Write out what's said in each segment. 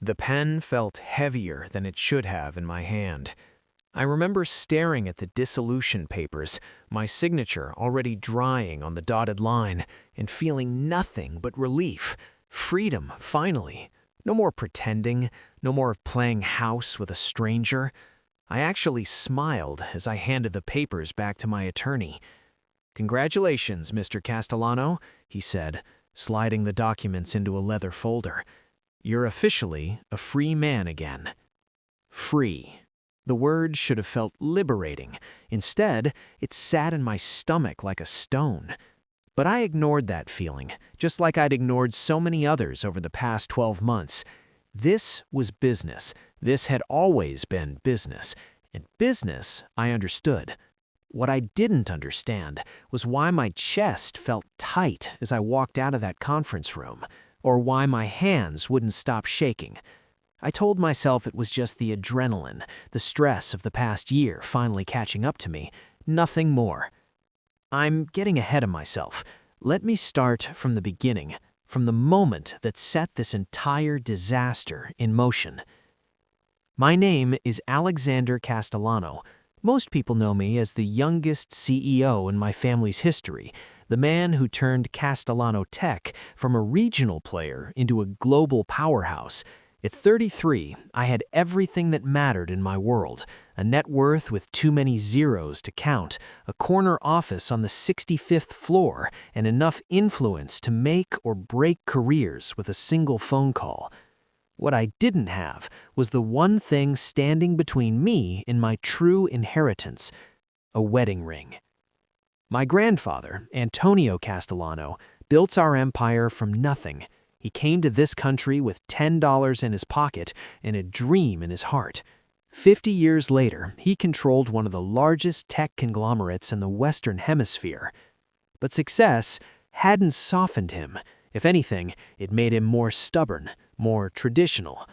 The pen felt heavier than it should have in my hand. I remember staring at the dissolution papers, my signature already drying on the dotted line, and feeling nothing but relief. Freedom, finally. No more pretending, no more playing house with a stranger. I actually smiled as I handed the papers back to my attorney. "Congratulations, Mr. Castellano," he said, sliding the documents into a leather folder. "You're officially a free man again." Free. The word should have felt liberating. Instead, it sat in my stomach like a stone. But I ignored that feeling, just like I'd ignored so many others over the past 12 months. This was business. This had always been business. And business, I understood. What I didn't understand was why my chest felt tight as I walked out of that conference room, or why my hands wouldn't stop shaking. I told myself it was just the adrenaline, the stress of the past year finally catching up to me, nothing more. I'm getting ahead of myself. Let me start from the beginning, from the moment that set this entire disaster in motion. My name is Alexander Castellano. Most people know me as the youngest CEO in my family's history, the man who turned Castellano Tech from a regional player into a global powerhouse. At 33, I had everything that mattered in my world, a net worth with too many zeros to count, a corner office on the 65th floor, and enough influence to make or break careers with a single phone call. What I didn't have was the one thing standing between me and my true inheritance, a wedding ring. My grandfather, Antonio Castellano, built our empire from nothing. He came to this country with $10 in his pocket and a dream in his heart. 50 years later, he controlled one of the largest tech conglomerates in the Western Hemisphere. But success hadn't softened him. If anything, it made him more stubborn, more traditional.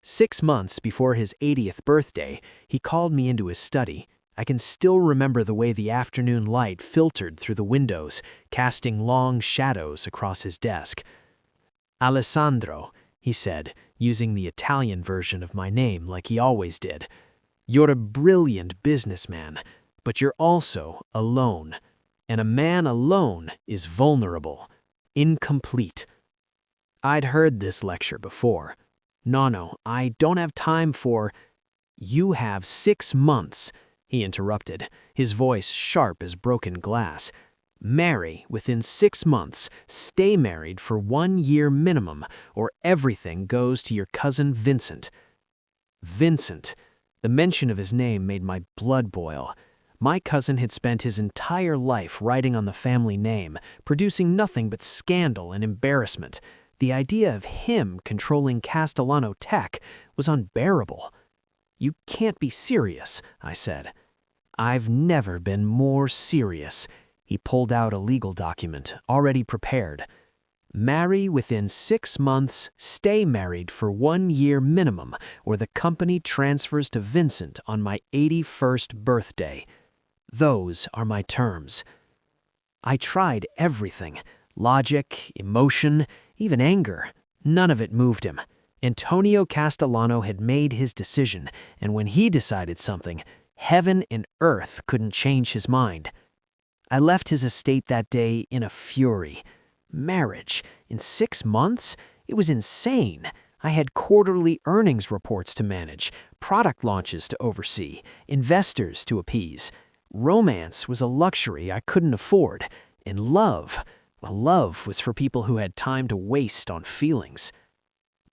6 months before his 80th birthday, he called me into his study. I can still remember the way the afternoon light filtered through the windows, casting long shadows across his desk. "Alessandro," he said, using the Italian version of my name like he always did, "you're a brilliant businessman, but you're also alone. And a man alone is vulnerable, incomplete." I'd heard this lecture before. No, I don't have time for— "You have 6 months," he interrupted, his voice sharp as broken glass. "Marry within 6 months, stay married for 1 year minimum, or everything goes to your cousin Vincent." Vincent. The mention of his name made my blood boil. My cousin had spent his entire life riding on the family name, producing nothing but scandal and embarrassment. The idea of him controlling Castellano Tech was unbearable. "You can't be serious," I said. "I've never been more serious." He pulled out a legal document, already prepared. "Marry within 6 months, stay married for 1 year minimum, or the company transfers to Vincent on my 81st birthday. Those are my terms." I tried everything. Logic, emotion, even anger. None of it moved him. Antonio Castellano had made his decision, and when he decided something, heaven and earth couldn't change his mind. I left his estate that day in a fury. Marriage in 6 months? It was insane. I had quarterly earnings reports to manage, product launches to oversee, investors to appease. Romance was a luxury I couldn't afford, and love was for people who had time to waste on feelings.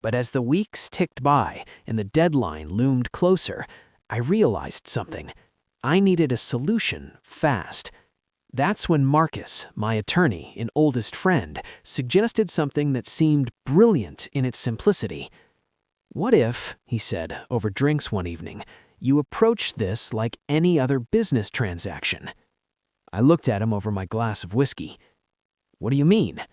But as the weeks ticked by and the deadline loomed closer, I realized something. I needed a solution fast. That's when Marcus, my attorney and oldest friend, suggested something that seemed brilliant in its simplicity. "What if," he said over drinks one evening, "you approach this like any other business transaction?" I looked at him over my glass of whiskey. "What do you mean?"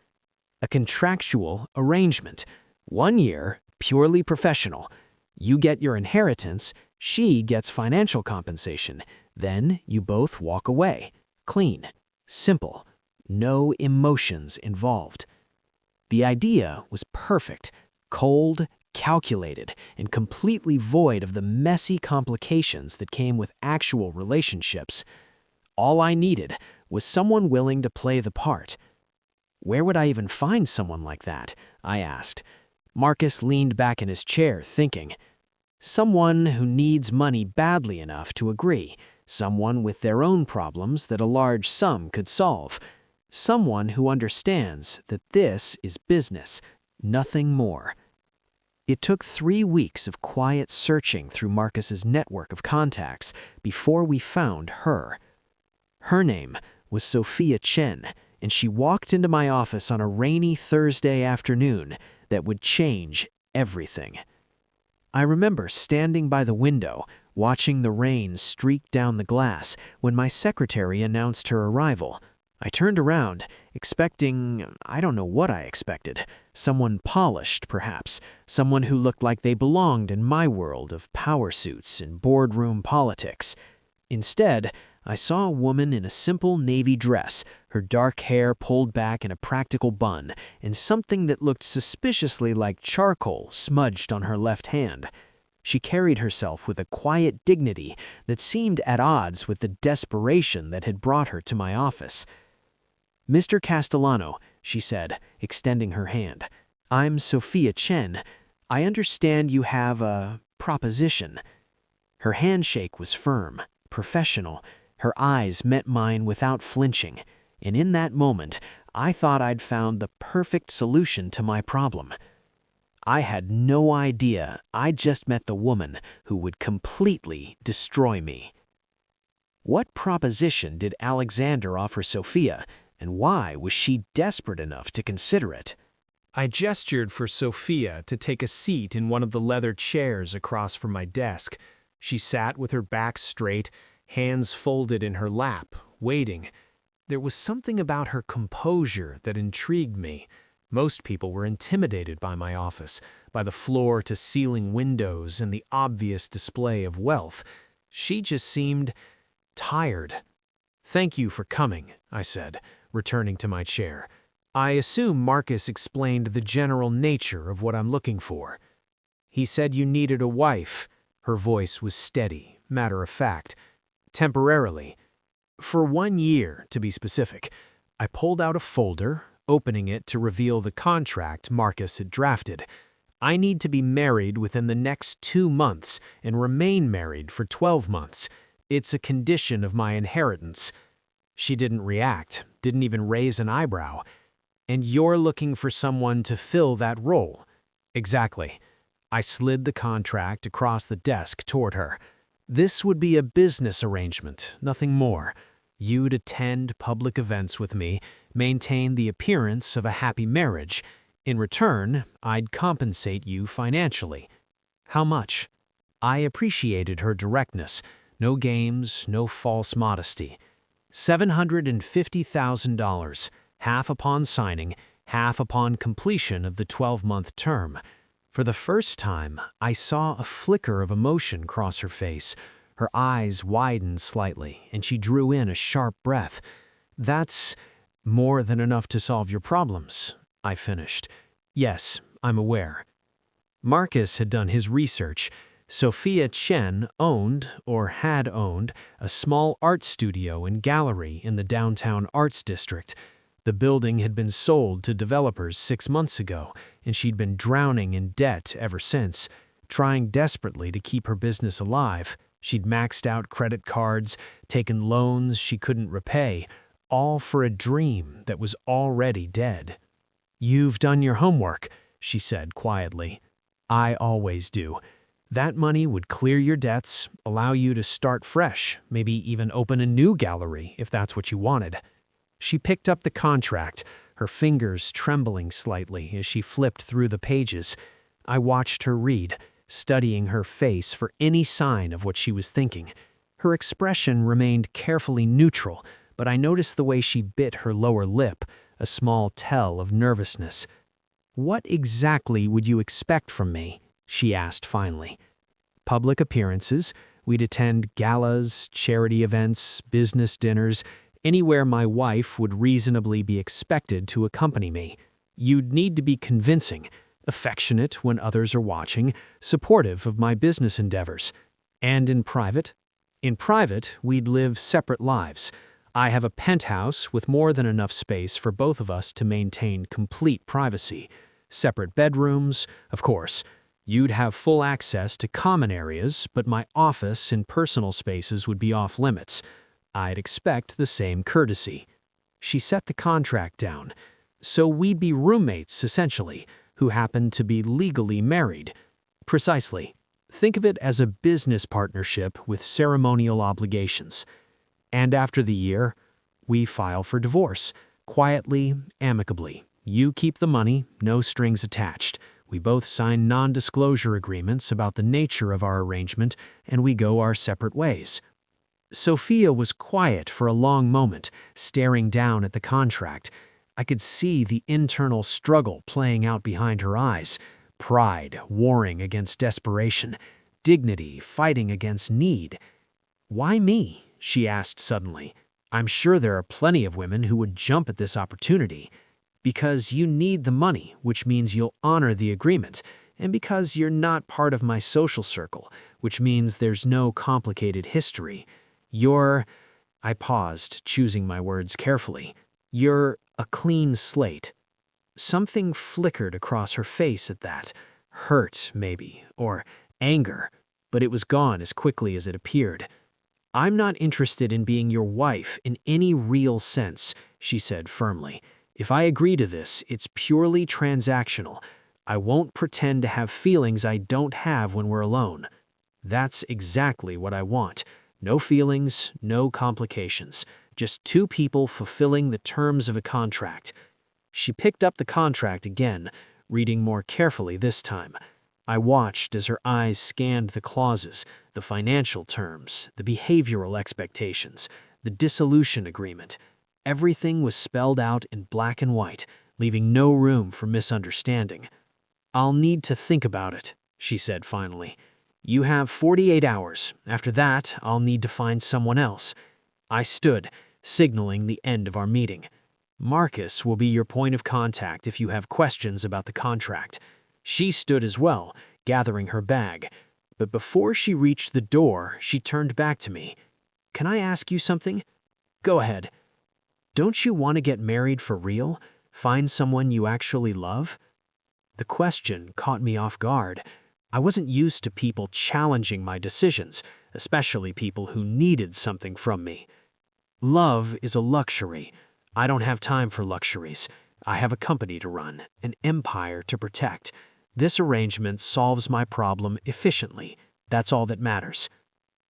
"A contractual arrangement. 1 year, purely professional. You get your inheritance, she gets financial compensation. Then you both walk away. Clean. Simple. No emotions involved." The idea was perfect. Cold, calculated and completely void of the messy complications that came with actual relationships. All I needed was someone willing to play the part. Where would I even find someone like that? I asked. Marcus leaned back in his chair, thinking. Someone who needs money badly enough to agree. Someone with their own problems that a large sum could solve. Someone who understands that this is business, nothing more. It took 3 weeks of quiet searching through Marcus's network of contacts before we found her. Her name was Sophia Chen, and she walked into my office on a rainy Thursday afternoon that would change everything. I remember standing by the window, watching the rain streak down the glass when my secretary announced her arrival. I turned around, expecting, I don't know what I expected. Someone polished, perhaps. Someone who looked like they belonged in my world of power suits and boardroom politics. Instead, I saw a woman in a simple navy dress, her dark hair pulled back in a practical bun, and something that looked suspiciously like charcoal smudged on her left hand. She carried herself with a quiet dignity that seemed at odds with the desperation that had brought her to my office. "Mr. Castellano," she said, extending her hand. "I'm Sophia Chen. I understand you have a proposition." Her handshake was firm, professional. Her eyes met mine without flinching, and in that moment, I thought I'd found the perfect solution to my problem. I had no idea I'd just met the woman who would completely destroy me. What proposition did Alexander offer Sophia, and why was she desperate enough to consider it? I gestured for Sophia to take a seat in one of the leather chairs across from my desk. She sat with her back straight, hands folded in her lap, waiting. There was something about her composure that intrigued me. Most people were intimidated by my office, by the floor-to-ceiling windows and the obvious display of wealth. She just seemed tired. "Thank you for coming," I said, returning to my chair. "I assume Marcus explained the general nature of what I'm looking for." "He said you needed a wife." Her voice was steady, matter-of-fact. "Temporarily. For 1 year, to be specific." I pulled out a folder, opening it to reveal the contract Marcus had drafted. "I need to be married within the next 2 months and remain married for 12 months. It's a condition of my inheritance." She didn't react, didn't even raise an eyebrow. "And you're looking for someone to fill that role?" "Exactly." I slid the contract across the desk toward her. "This would be a business arrangement, nothing more. You'd attend public events with me, maintain the appearance of a happy marriage. In return, I'd compensate you financially." "How much?" I appreciated her directness. No games, no false modesty. $750,000, half upon signing, half upon completion of the 12-month term. For the first time, I saw a flicker of emotion cross her face. Her eyes widened slightly, and she drew in a sharp breath. "That's more than enough to solve your problems," I finished. "Yes, I'm aware." Marcus had done his research. Sophia Chen owned, or had owned, a small art studio and gallery in the downtown arts district. The building had been sold to developers 6 months ago, and she'd been drowning in debt ever since. Trying desperately to keep her business alive, she'd maxed out credit cards, taken loans she couldn't repay, all for a dream that was already dead. "You've done your homework," she said quietly. "I always do. That money would clear your debts, allow you to start fresh, maybe even open a new gallery if that's what you wanted." She picked up the contract, her fingers trembling slightly as she flipped through the pages. I watched her read, studying her face for any sign of what she was thinking. Her expression remained carefully neutral, but I noticed the way she bit her lower lip, a small tell of nervousness. "What exactly would you expect from me?" she asked finally. "Public appearances. We'd attend galas, charity events, business dinners, anywhere my wife would reasonably be expected to accompany me. You'd need to be convincing. affectionate when others are watching, supportive of my business endeavors. And in private? In private, we'd live separate lives. I have a penthouse with more than enough space for both of us to maintain complete privacy. Separate bedrooms, of course. You'd have full access to common areas, but my office and personal spaces would be off limits. I'd expect the same courtesy. She set the contract down. So we'd be roommates, essentially, who happened to be legally married. Precisely. Think of it as a business partnership with ceremonial obligations. And after the year, we file for divorce, quietly, amicably. You keep the money, no strings attached. We both sign non-disclosure agreements about the nature of our arrangement, and we go our separate ways. Sophia was quiet for a long moment, staring down at the contract. I could see the internal struggle playing out behind her eyes. Pride warring against desperation, dignity fighting against need. "Why me?" she asked suddenly. "I'm sure there are plenty of women who would jump at this opportunity." "Because you need the money, which means you'll honor the agreement, and because you're not part of my social circle, which means there's no complicated history. You're—" I paused, choosing my words carefully. "You're a clean slate." Something flickered across her face at that. Hurt, maybe, or anger, but it was gone as quickly as it appeared. "I'm not interested in being your wife in any real sense," she said firmly. "If I agree to this, it's purely transactional. I won't pretend to have feelings I don't have when we're alone." That's exactly what I want. No feelings, no complications. Just two people fulfilling the terms of a contract. She picked up the contract again, reading more carefully this time. I watched as her eyes scanned the clauses, the financial terms, the behavioral expectations, the dissolution agreement. Everything was spelled out in black and white, leaving no room for misunderstanding. "I'll need to think about it," she said finally. "You have 48 hours. After that, I'll need to find someone else." I stood, signaling the end of our meeting. "Marcus will be your point of contact if you have questions about the contract." She stood as well, gathering her bag. But before she reached the door, she turned back to me. "Can I ask you something?" "Go ahead." "Don't you want to get married for real? Find someone you actually love?" The question caught me off guard. I wasn't used to people challenging my decisions, especially people who needed something from me. "Love is a luxury. I don't have time for luxuries. I have a company to run, an empire to protect. This arrangement solves my problem efficiently. That's all that matters."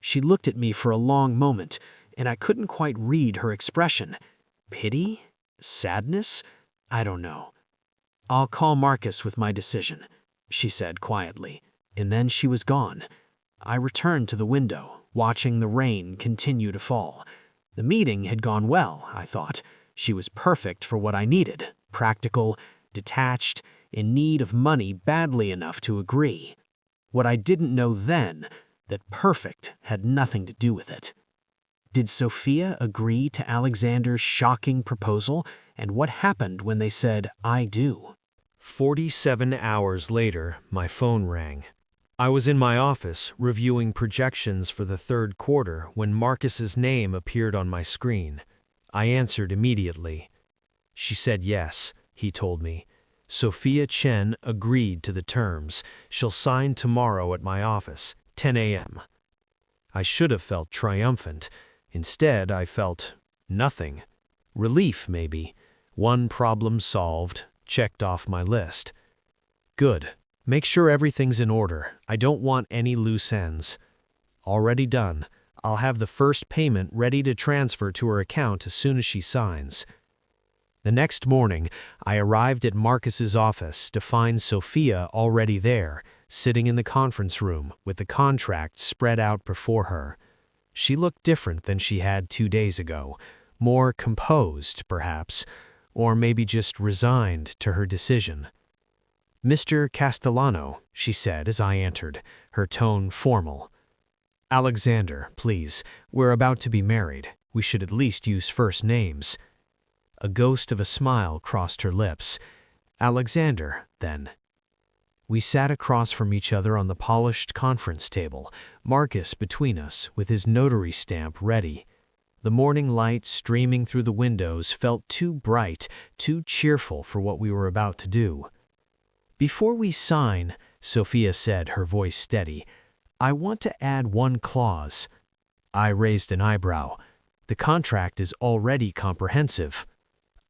She looked at me for a long moment, and I couldn't quite read her expression. Pity? Sadness? I don't know. "I'll call Marcus with my decision," she said quietly, and then she was gone. I returned to the window, watching the rain continue to fall. The meeting had gone well, I thought. She was perfect for what I needed, practical, detached, in need of money badly enough to agree. What I didn't know then, that perfect had nothing to do with it. Did Sophia agree to Alexander's shocking proposal, and what happened when they said, "I do"? 47 hours later, my phone rang. I was in my office reviewing projections for the third quarter when Marcus's name appeared on my screen. I answered immediately. "She said yes," he told me. "Sophia Chen agreed to the terms. She'll sign tomorrow at my office, 10 a.m. I should have felt triumphant. Instead, I felt nothing. Relief, maybe. One problem solved, checked off my list. Good. Make sure everything's in order. I don't want any loose ends. Already done. I'll have the first payment ready to transfer to her account as soon as she signs. The next morning, I arrived at Marcus's office to find Sophia already there, sitting in the conference room with the contract spread out before her. She looked different than she had 2 days ago, more composed, perhaps, or maybe just resigned to her decision. "Mr. Castellano," she said as I entered, her tone formal. "Alexander, please. We're about to be married. We should at least use first names." A ghost of a smile crossed her lips. "Alexander, then." We sat across from each other on the polished conference table, Marcus between us with his notary stamp ready. The morning light streaming through the windows felt too bright, too cheerful for what we were about to do. "Before we sign," Sophia said, her voice steady, "I want to add one clause." I raised an eyebrow. "The contract is already comprehensive."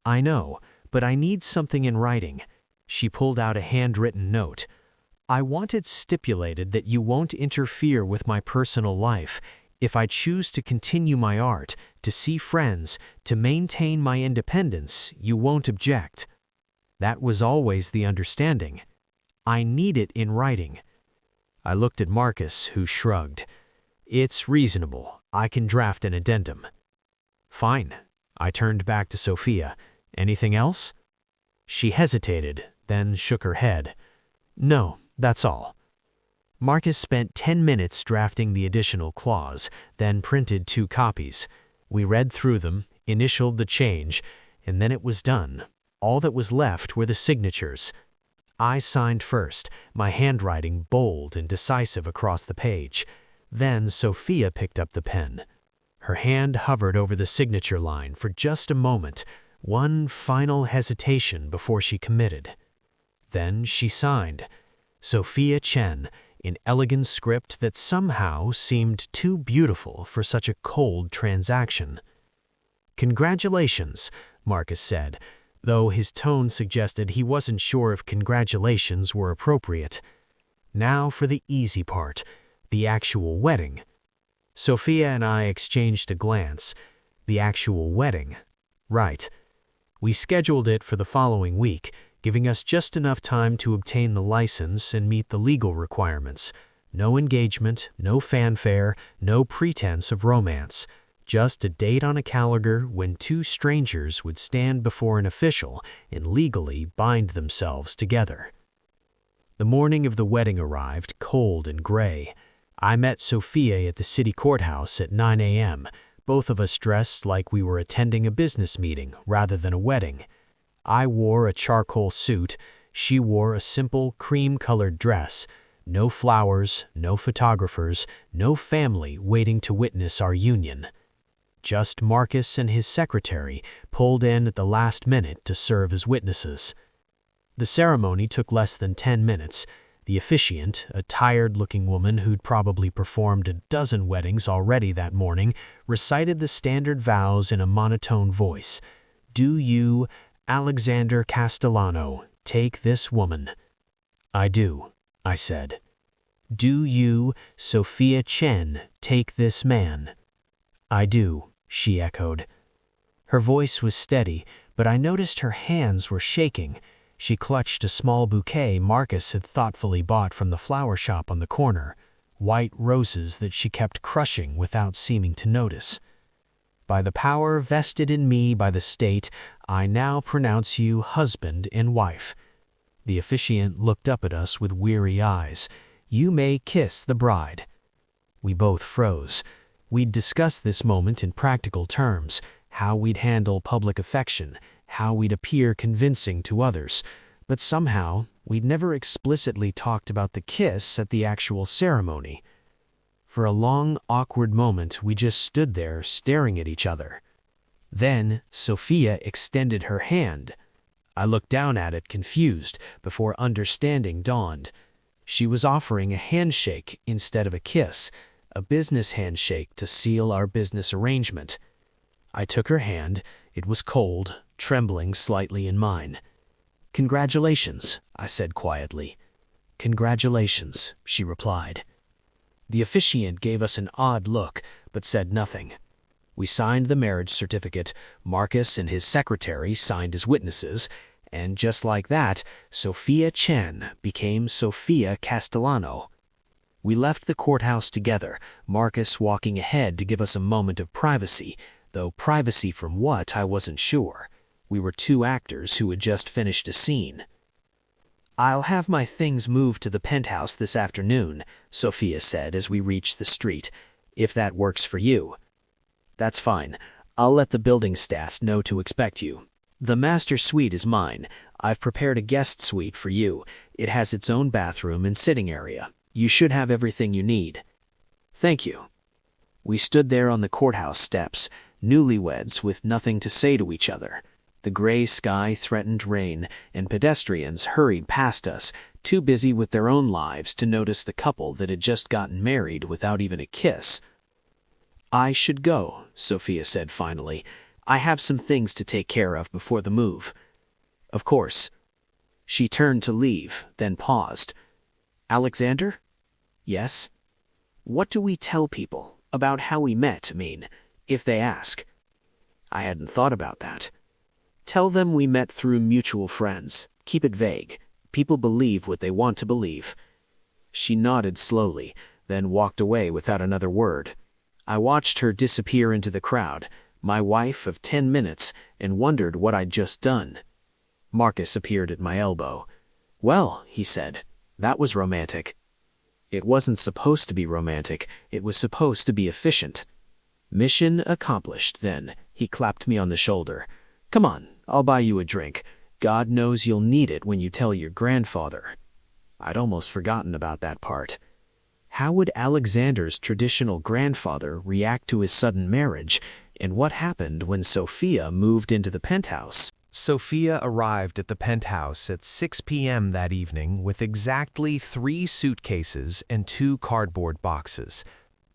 "I know, but I need something in writing." She pulled out a handwritten note. "I want it stipulated that you won't interfere with my personal life. If I choose to continue my art, to see friends, to maintain my independence, you won't object." That was always the understanding. "I need it in writing." I looked at Marcus, who shrugged. "It's reasonable. I can draft an addendum." "Fine." I turned back to Sophia. "Anything else?" She hesitated, then shook her head. "No, that's all." Marcus spent 10 minutes drafting the additional clause, then printed 2 copies. We read through them, initialed the change, and then it was done. All that was left were the signatures. I signed first, my handwriting bold and decisive across the page. Then Sophia picked up the pen. Her hand hovered over the signature line for just a moment, one final hesitation before she committed. Then she signed, Sophia Chen, in elegant script that somehow seemed too beautiful for such a cold transaction. "Congratulations," Marcus said, though his tone suggested he wasn't sure if congratulations were appropriate. "Now for the easy part, the actual wedding." Sophia and I exchanged a glance. The actual wedding. Right. We scheduled it for the following week, giving us just enough time to obtain the license and meet the legal requirements. No engagement, no fanfare, no pretense of romance. Just a date on a calendar when 2 strangers would stand before an official and legally bind themselves together. The morning of the wedding arrived, cold and gray. I met Sophia at the city courthouse at 9 a.m., both of us dressed like we were attending a business meeting rather than a wedding. I wore a charcoal suit, she wore a simple cream-colored dress. No flowers, no photographers, no family waiting to witness our union. Just Marcus and his secretary pulled in at the last minute to serve as witnesses. The ceremony took less than 10 minutes. The officiant, a tired-looking woman who'd probably performed a dozen weddings already that morning, recited the standard vows in a monotone voice. "Do you, Alexander Castellano, take this woman?" "I do," I said. "Do you, Sophia Chen, take this man?" "I do," she echoed. Her voice was steady, but I noticed her hands were shaking. She clutched a small bouquet Marcus had thoughtfully bought from the flower shop on the corner, white roses that she kept crushing without seeming to notice. "By the power vested in me by the state, I now pronounce you husband and wife." The officiant looked up at us with weary eyes. "You may kiss the bride." We both froze. We'd discussed this moment in practical terms, how we'd handle public affection, how we'd appear convincing to others, but somehow we'd never explicitly talked about the kiss at the actual ceremony. For a long, awkward moment, we just stood there staring at each other. Then Sophia extended her hand. I looked down at it, confused, before understanding dawned. She was offering a handshake instead of a kiss, a business handshake to seal our business arrangement. I took her hand. It was cold, trembling slightly in mine. "Congratulations," I said quietly. "Congratulations," she replied. The officiant gave us an odd look, but said nothing. We signed the marriage certificate, Marcus and his secretary signed as witnesses, and just like that, Sophia Chen became Sophia Castellano. We left the courthouse together, Marcus walking ahead to give us a moment of privacy, though privacy from what I wasn't sure. We were 2 actors who had just finished a scene. "I'll have my things moved to the penthouse this afternoon," Sophia said as we reached the street, "if that works for you." "That's fine. I'll let the building staff know to expect you. The master suite is mine. I've prepared a guest suite for you. It has its own bathroom and sitting area. You should have everything you need." "Thank you." We stood there on the courthouse steps, newlyweds with nothing to say to each other. The gray sky threatened rain, and pedestrians hurried past us, too busy with their own lives to notice the couple that had just gotten married without even a kiss. "I should go," Sophia said finally. "I have some things to take care of before the move." "Of course." She turned to leave, then paused. "Alexander?" "Yes?" "What do we tell people? About how we met, if they ask?" "I hadn't thought about that." "Tell them we met through mutual friends. Keep it vague. People believe what they want to believe." She nodded slowly, then walked away without another word. I watched her disappear into the crowd, my wife of 10 minutes, and wondered what I'd just done. Marcus appeared at my elbow. "Well," he said, "that was romantic." "It wasn't supposed to be romantic. It was supposed to be efficient." "Mission accomplished, then." He clapped me on the shoulder. "Come on, I'll buy you a drink. God knows you'll need it when you tell your grandfather." I'd almost forgotten about that part. How would Alexander's traditional grandfather react to his sudden marriage, and what happened when Sophia moved into the penthouse? Sophia arrived at the penthouse at 6 p.m. that evening with exactly 3 suitcases and 2 cardboard boxes.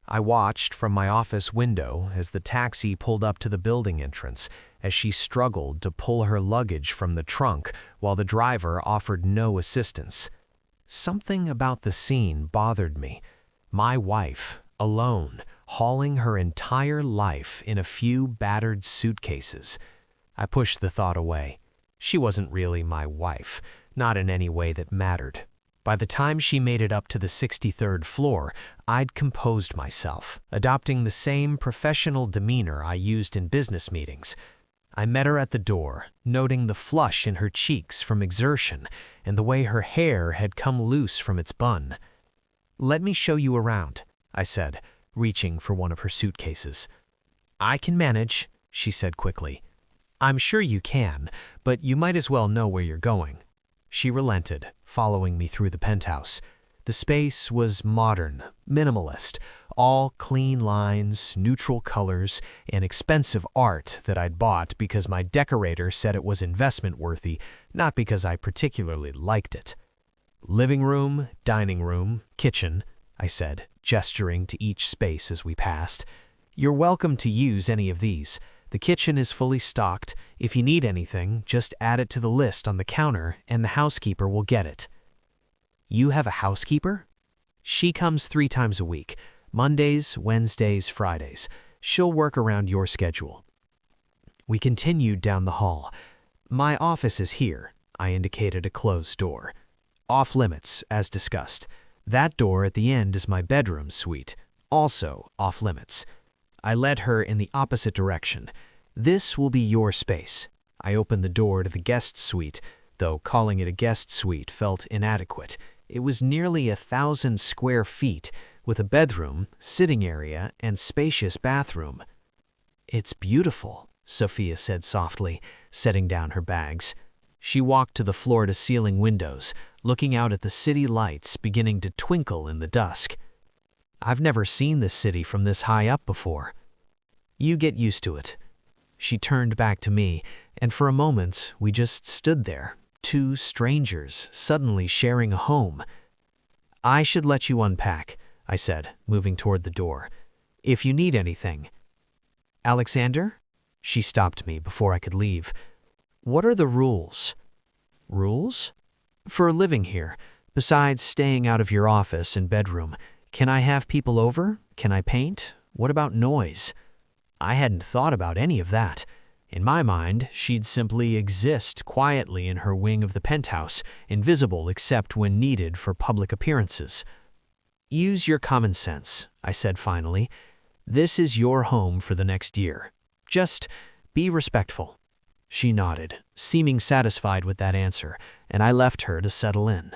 I watched from my office window as the taxi pulled up to the building entrance, as she struggled to pull her luggage from the trunk while the driver offered no assistance. Something about the scene bothered me. My wife, alone, hauling her entire life in a few battered suitcases. I pushed the thought away. She wasn't really my wife, not in any way that mattered. By the time she made it up to the 63rd floor, I'd composed myself, adopting the same professional demeanor I used in business meetings. I met her at the door, noting the flush in her cheeks from exertion and the way her hair had come loose from its bun. "Let me show you around," I said, reaching for one of her suitcases. "I can manage," she said quickly. "I'm sure you can, but you might as well know where you're going." She relented, following me through the penthouse. The space was modern, minimalist, all clean lines, neutral colors, and expensive art that I'd bought because my decorator said it was investment worthy, not because I particularly liked it. "Living room, dining room, kitchen," I said, gesturing to each space as we passed. "You're welcome to use any of these. The kitchen is fully stocked. If you need anything, just add it to the list on the counter and the housekeeper will get it." "You have a housekeeper?" "She comes 3 times a week, Mondays, Wednesdays, Fridays. She'll work around your schedule." We continued down the hall. "My office is here," I indicated a closed door. "Off limits, as discussed. That door at the end is my bedroom suite, also off limits." I led her in the opposite direction. "This will be your space." I opened the door to the guest suite, though calling it a guest suite felt inadequate. It was nearly 1,000 square feet, with a bedroom, sitting area, and spacious bathroom. "It's beautiful," Sophia said softly, setting down her bags. She walked to the floor-to-ceiling windows, looking out at the city lights beginning to twinkle in the dusk. "I've never seen this city from this high up before." "You get used to it." She turned back to me, and for a moment we just stood there, 2 strangers suddenly sharing a home. "I should let you unpack," I said, moving toward the door. "If you need anything." "Alexander?" She stopped me before I could leave. "What are the rules?" "Rules?" "For living here, besides staying out of your office and bedroom. Can I have people over? Can I paint? What about noise?" I hadn't thought about any of that. In my mind, she'd simply exist quietly in her wing of the penthouse, invisible except when needed for public appearances. "Use your common sense," I said finally. "This is your home for the next year. Just be respectful." She nodded, seeming satisfied with that answer, and I left her to settle in.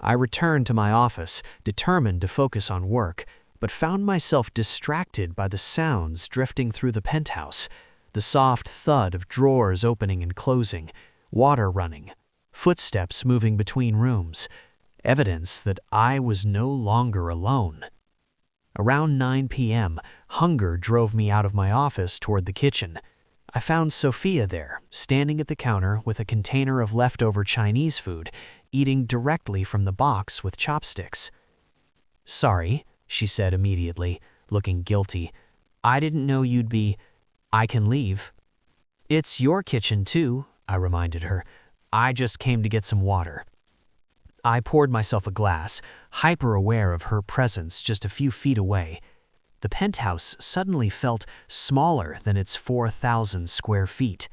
I returned to my office, determined to focus on work, but found myself distracted by the sounds drifting through the penthouse, the soft thud of drawers opening and closing, water running, footsteps moving between rooms, evidence that I was no longer alone. Around 9 p.m., hunger drove me out of my office toward the kitchen. I found Sophia there, standing at the counter with a container of leftover Chinese food, eating directly from the box with chopsticks. "Sorry," she said immediately, looking guilty. "I didn't know you'd be... I can leave." "It's your kitchen too," I reminded her. "I just came to get some water." I poured myself a glass, hyper-aware of her presence just a few feet away. The penthouse suddenly felt smaller than its 4,000 square feet.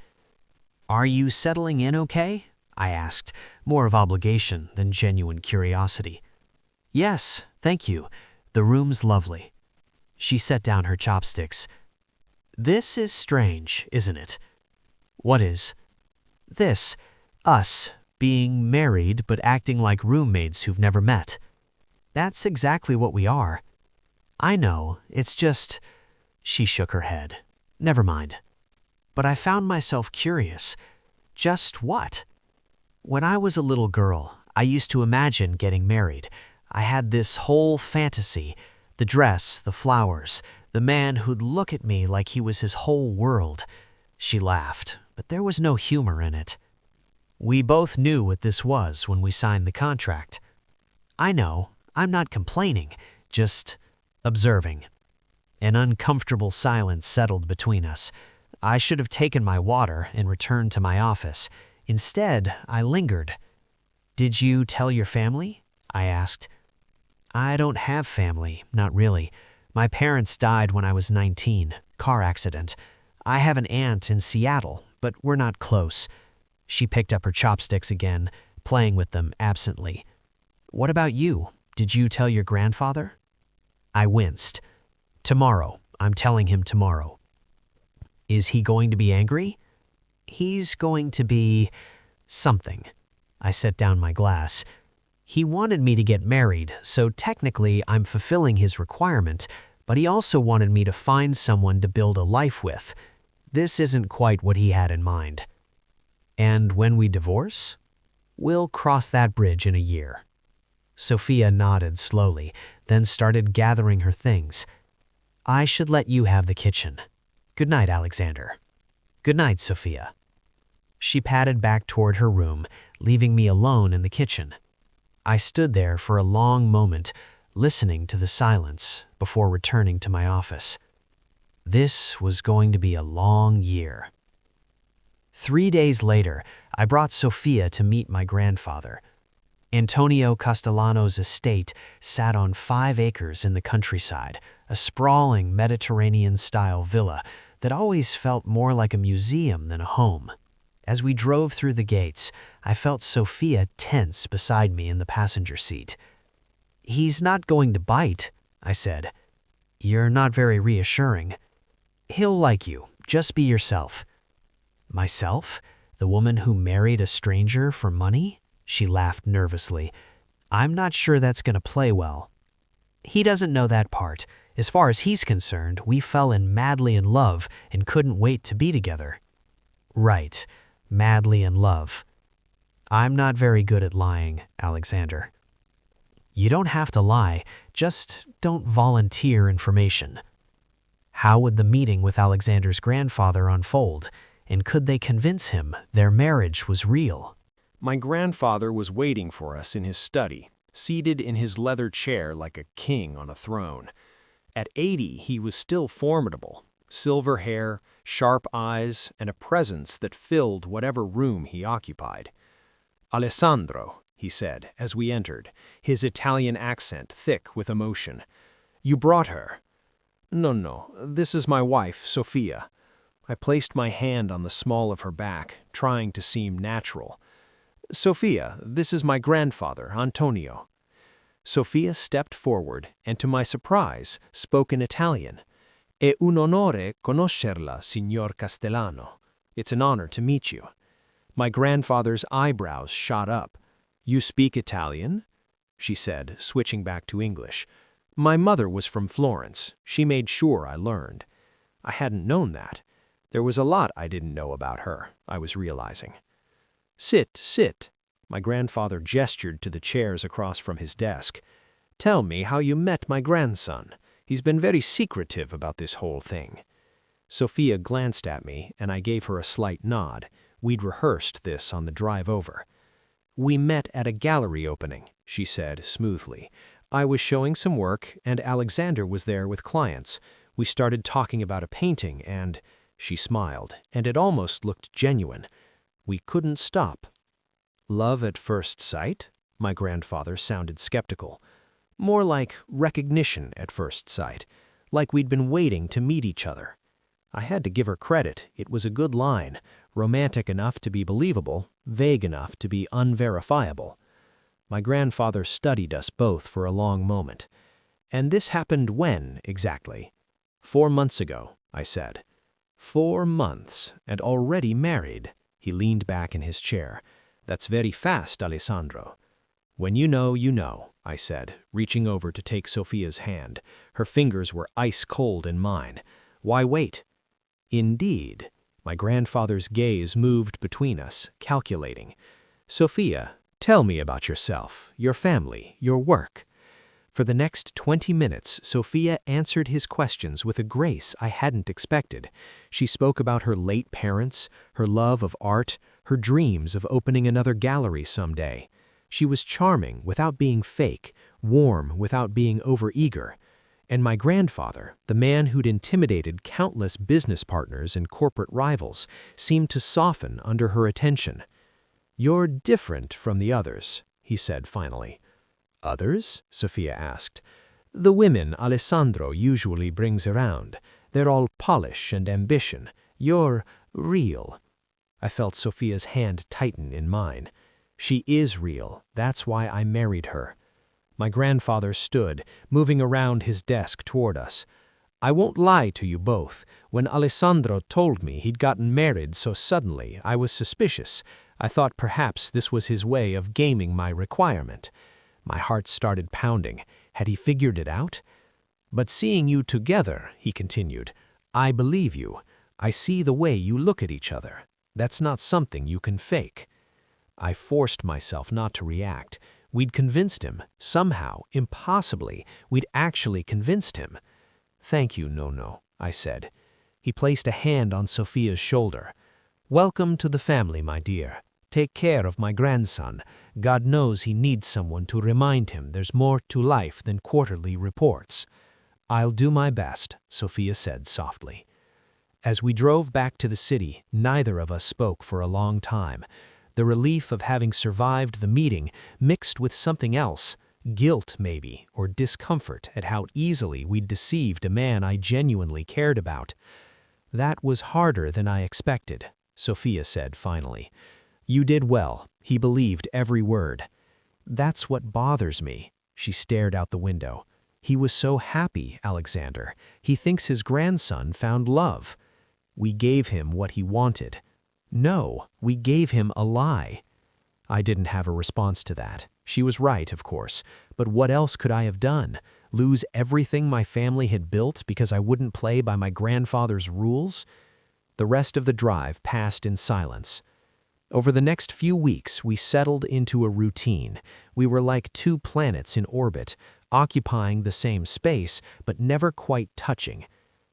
"Are you settling in okay?" I asked, more of obligation than genuine curiosity. "Yes, thank you. The room's lovely." She set down her chopsticks. "This is strange, isn't it?" "What is?" "This. Us. Being married but acting like roommates who've never met." "That's exactly what we are." "I know, it's just..." She shook her head. "Never mind." But I found myself curious. Just what? When I was a little girl, I used to imagine getting married. I had this whole fantasy, the dress, the flowers, the man who'd look at me like he was his whole world. She laughed, but there was no humor in it. "We both knew what this was when we signed the contract." "I know, I'm not complaining, just observing." An uncomfortable silence settled between us. I should have taken my water and returned to my office. Instead, I lingered. "Did you tell your family?" I asked. "I don't have family, not really. My parents died when I was 19, car accident. I have an aunt in Seattle, but we're not close." She picked up her chopsticks again, playing with them absently. "What about you? Did you tell your grandfather?" I winced. "Tomorrow. I'm telling him tomorrow." "Is he going to be angry?" "He's going to be... something." I set down my glass. "He wanted me to get married, so technically I'm fulfilling his requirement, but he also wanted me to find someone to build a life with. This isn't quite what he had in mind." "And when we divorce?" "We'll cross that bridge in a year." Sophia nodded slowly, then started gathering her things. "I should let you have the kitchen. Good night, Alexander." "Good night, Sophia." She padded back toward her room, leaving me alone in the kitchen. I stood there for a long moment, listening to the silence before returning to my office. This was going to be a long year. 3 days later, I brought Sophia to meet my grandfather. Antonio Castellano's estate sat on 5 acres in the countryside, a sprawling Mediterranean-style villa that always felt more like a museum than a home. As we drove through the gates, I felt Sophia tense beside me in the passenger seat. "He's not going to bite," I said. "You're not very reassuring." "He'll like you. Just be yourself." "Myself? The woman who married a stranger for money?" She laughed nervously. "I'm not sure that's going to play well." "He doesn't know that part. As far as he's concerned, we fell madly in love and couldn't wait to be together." "Right. Madly in love." "I'm not very good at lying, Alexander." "You don't have to lie. Just don't volunteer information." How would the meeting with Alexander's grandfather unfold? And could they convince him their marriage was real? My grandfather was waiting for us in his study, seated in his leather chair like a king on a throne. At 80, he was still formidable. Silver hair, sharp eyes, and a presence that filled whatever room he occupied. "Alessandro," he said as we entered, his Italian accent thick with emotion. "You brought her." No, this is my wife, Sophia." I placed my hand on the small of her back, trying to seem natural. "Sophia, this is my grandfather, Antonio." Sophia stepped forward and, to my surprise, spoke in Italian. "È un onore conoscerla, signor Castellano." "It's an honor to meet you." My grandfather's eyebrows shot up. "You speak Italian?" she said, switching back to English. "My mother was from Florence. She made sure I learned." I hadn't known that. There was a lot I didn't know about her, I was realizing. Sit," My grandfather gestured to the chairs across from his desk. "Tell me how you met my grandson. He's been very secretive about this whole thing." Sophia glanced at me, and I gave her a slight nod. We'd rehearsed this on the drive over. "We met at a gallery opening," she said smoothly. "I was showing some work, and Alexander was there with clients. We started talking about a painting, and—" she smiled, and it almost looked genuine. "We couldn't stop." "Love at first sight?" My grandfather sounded skeptical. "More like recognition at first sight, like we'd been waiting to meet each other." I had to give her credit. It was a good line, romantic enough to be believable, vague enough to be unverifiable. My grandfather studied us both for a long moment. "And this happened when, exactly?" 4 months ago, I said. 4 months, and already married. He leaned back in his chair. "That's very fast, Alessandro." "When you know," I said, reaching over to take Sophia's hand. Her fingers were ice cold in mine. "Why wait?" "Indeed." My grandfather's gaze moved between us, calculating. "Sophia, tell me about yourself, your family, your work." For the next 20 minutes, Sophia answered his questions with a grace I hadn't expected. She spoke about her late parents, her love of art, her dreams of opening another gallery someday. She was charming without being fake, warm without being overeager. And my grandfather, the man who'd intimidated countless business partners and corporate rivals, seemed to soften under her attention. "You're different from the others," he said finally. "Others?" Sophia asked. "The women Alessandro usually brings around. They're all polish and ambition. You're real." I felt Sophia's hand tighten in mine. "She is real. That's why I married her." My grandfather stood, moving around his desk toward us. "I won't lie to you both. When Alessandro told me he'd gotten married so suddenly, I was suspicious. I thought perhaps this was his way of gaming my requirement." My heart started pounding. Had he figured it out? "But seeing you together," he continued, "I believe you. I see the way you look at each other. That's not something you can fake." I forced myself not to react. We'd convinced him. Somehow, impossibly, we'd actually convinced him. "Thank you, Nono," I said. He placed a hand on Sophia's shoulder. "Welcome to the family, my dear. Take care of my grandson. God knows he needs someone to remind him there's more to life than quarterly reports." "I'll do my best," Sophia said softly. As we drove back to the city, neither of us spoke for a long time. The relief of having survived the meeting mixed with something else, guilt maybe, or discomfort at how easily we'd deceived a man I genuinely cared about. "That was harder than I expected," Sophia said finally. "You did well." He believed every word. "That's what bothers me." She stared out the window. "He was so happy, Alexander. He thinks his grandson found love. We gave him what he wanted. No, we gave him a lie." I didn't have a response to that. She was right, of course, but what else could I have done? Lose everything my family had built because I wouldn't play by my grandfather's rules? The rest of the drive passed in silence. Over the next few weeks, we settled into a routine. We were like 2 planets in orbit, occupying the same space, but never quite touching.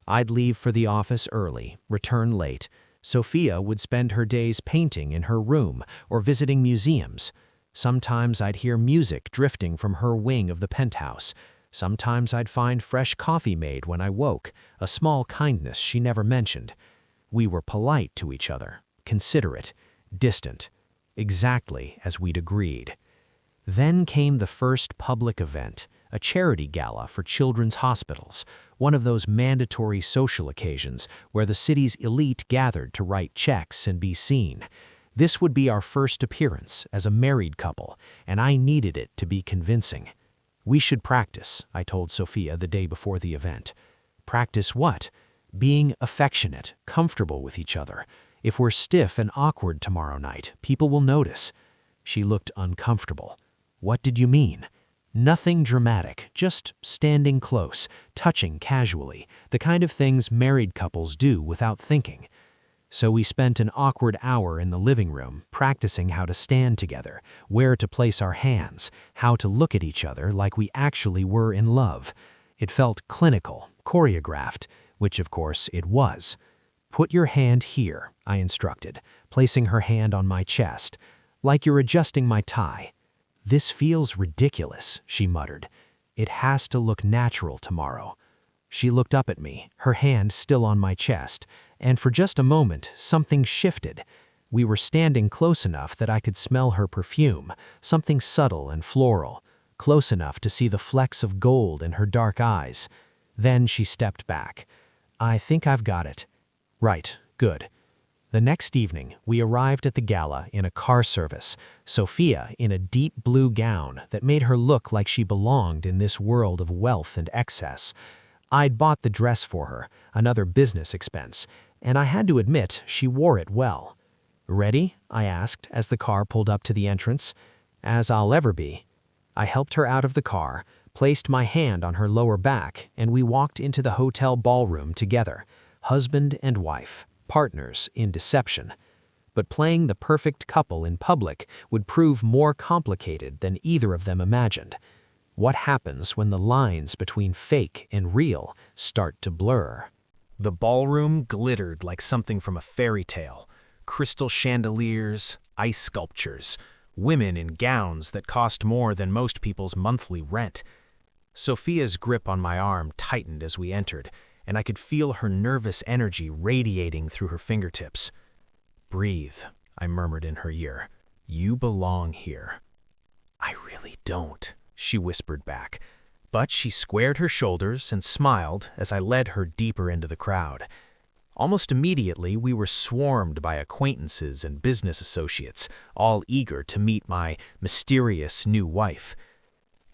I'd leave for the office early, return late. Sophia would spend her days painting in her room or visiting museums. Sometimes I'd hear music drifting from her wing of the penthouse. Sometimes I'd find fresh coffee made when I woke, a small kindness she never mentioned. We were polite to each other, considerate, distant, exactly as we'd agreed. Then came the first public event, a charity gala for children's hospitals, one of those mandatory social occasions where the city's elite gathered to write checks and be seen. This would be our first appearance as a married couple, and I needed it to be convincing. "We should practice," I told Sophia the day before the event. "Practice what?" "Being affectionate, comfortable with each other. If we're stiff and awkward tomorrow night, people will notice." She looked uncomfortable. "What did you mean?" "Nothing dramatic, just standing close, touching casually, the kind of things married couples do without thinking." So we spent an awkward hour in the living room practicing how to stand together, where to place our hands, how to look at each other like we actually were in love. It felt clinical, choreographed, which of course it was. "Put your hand here," I instructed, placing her hand on my chest, "like you're adjusting my tie." "This feels ridiculous," she muttered. "It has to look natural tomorrow." She looked up at me, her hand still on my chest, and for just a moment, something shifted. We were standing close enough that I could smell her perfume, something subtle and floral, close enough to see the flecks of gold in her dark eyes. Then she stepped back. "I think I've got it." "Right, good." The next evening, we arrived at the gala in a car service, Sophia in a deep blue gown that made her look like she belonged in this world of wealth and excess. I'd bought the dress for her, another business expense, and I had to admit she wore it well. "Ready?" I asked as the car pulled up to the entrance. "As I'll ever be." I helped her out of the car, placed my hand on her lower back, and we walked into the hotel ballroom together, husband and wife, partners in deception. But playing the perfect couple in public would prove more complicated than either of them imagined. What happens when the lines between fake and real start to blur? The ballroom glittered like something from a fairy tale. Crystal chandeliers, ice sculptures, women in gowns that cost more than most people's monthly rent. Sophia's grip on my arm tightened as we entered, and I could feel her nervous energy radiating through her fingertips. "Breathe," I murmured in her ear. "You belong here." "I really don't," she whispered back, but she squared her shoulders and smiled as I led her deeper into the crowd. Almost immediately, we were swarmed by acquaintances and business associates, all eager to meet my mysterious new wife.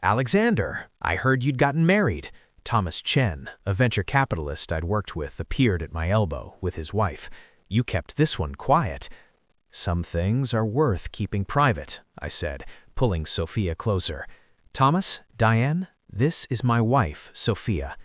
"Alexander, I heard you'd gotten married." Thomas Chen, a venture capitalist I'd worked with, appeared at my elbow with his wife. "You kept this one quiet." "Some things are worth keeping private," I said, pulling Sophia closer. "Thomas, Diane, this is my wife, Sophia."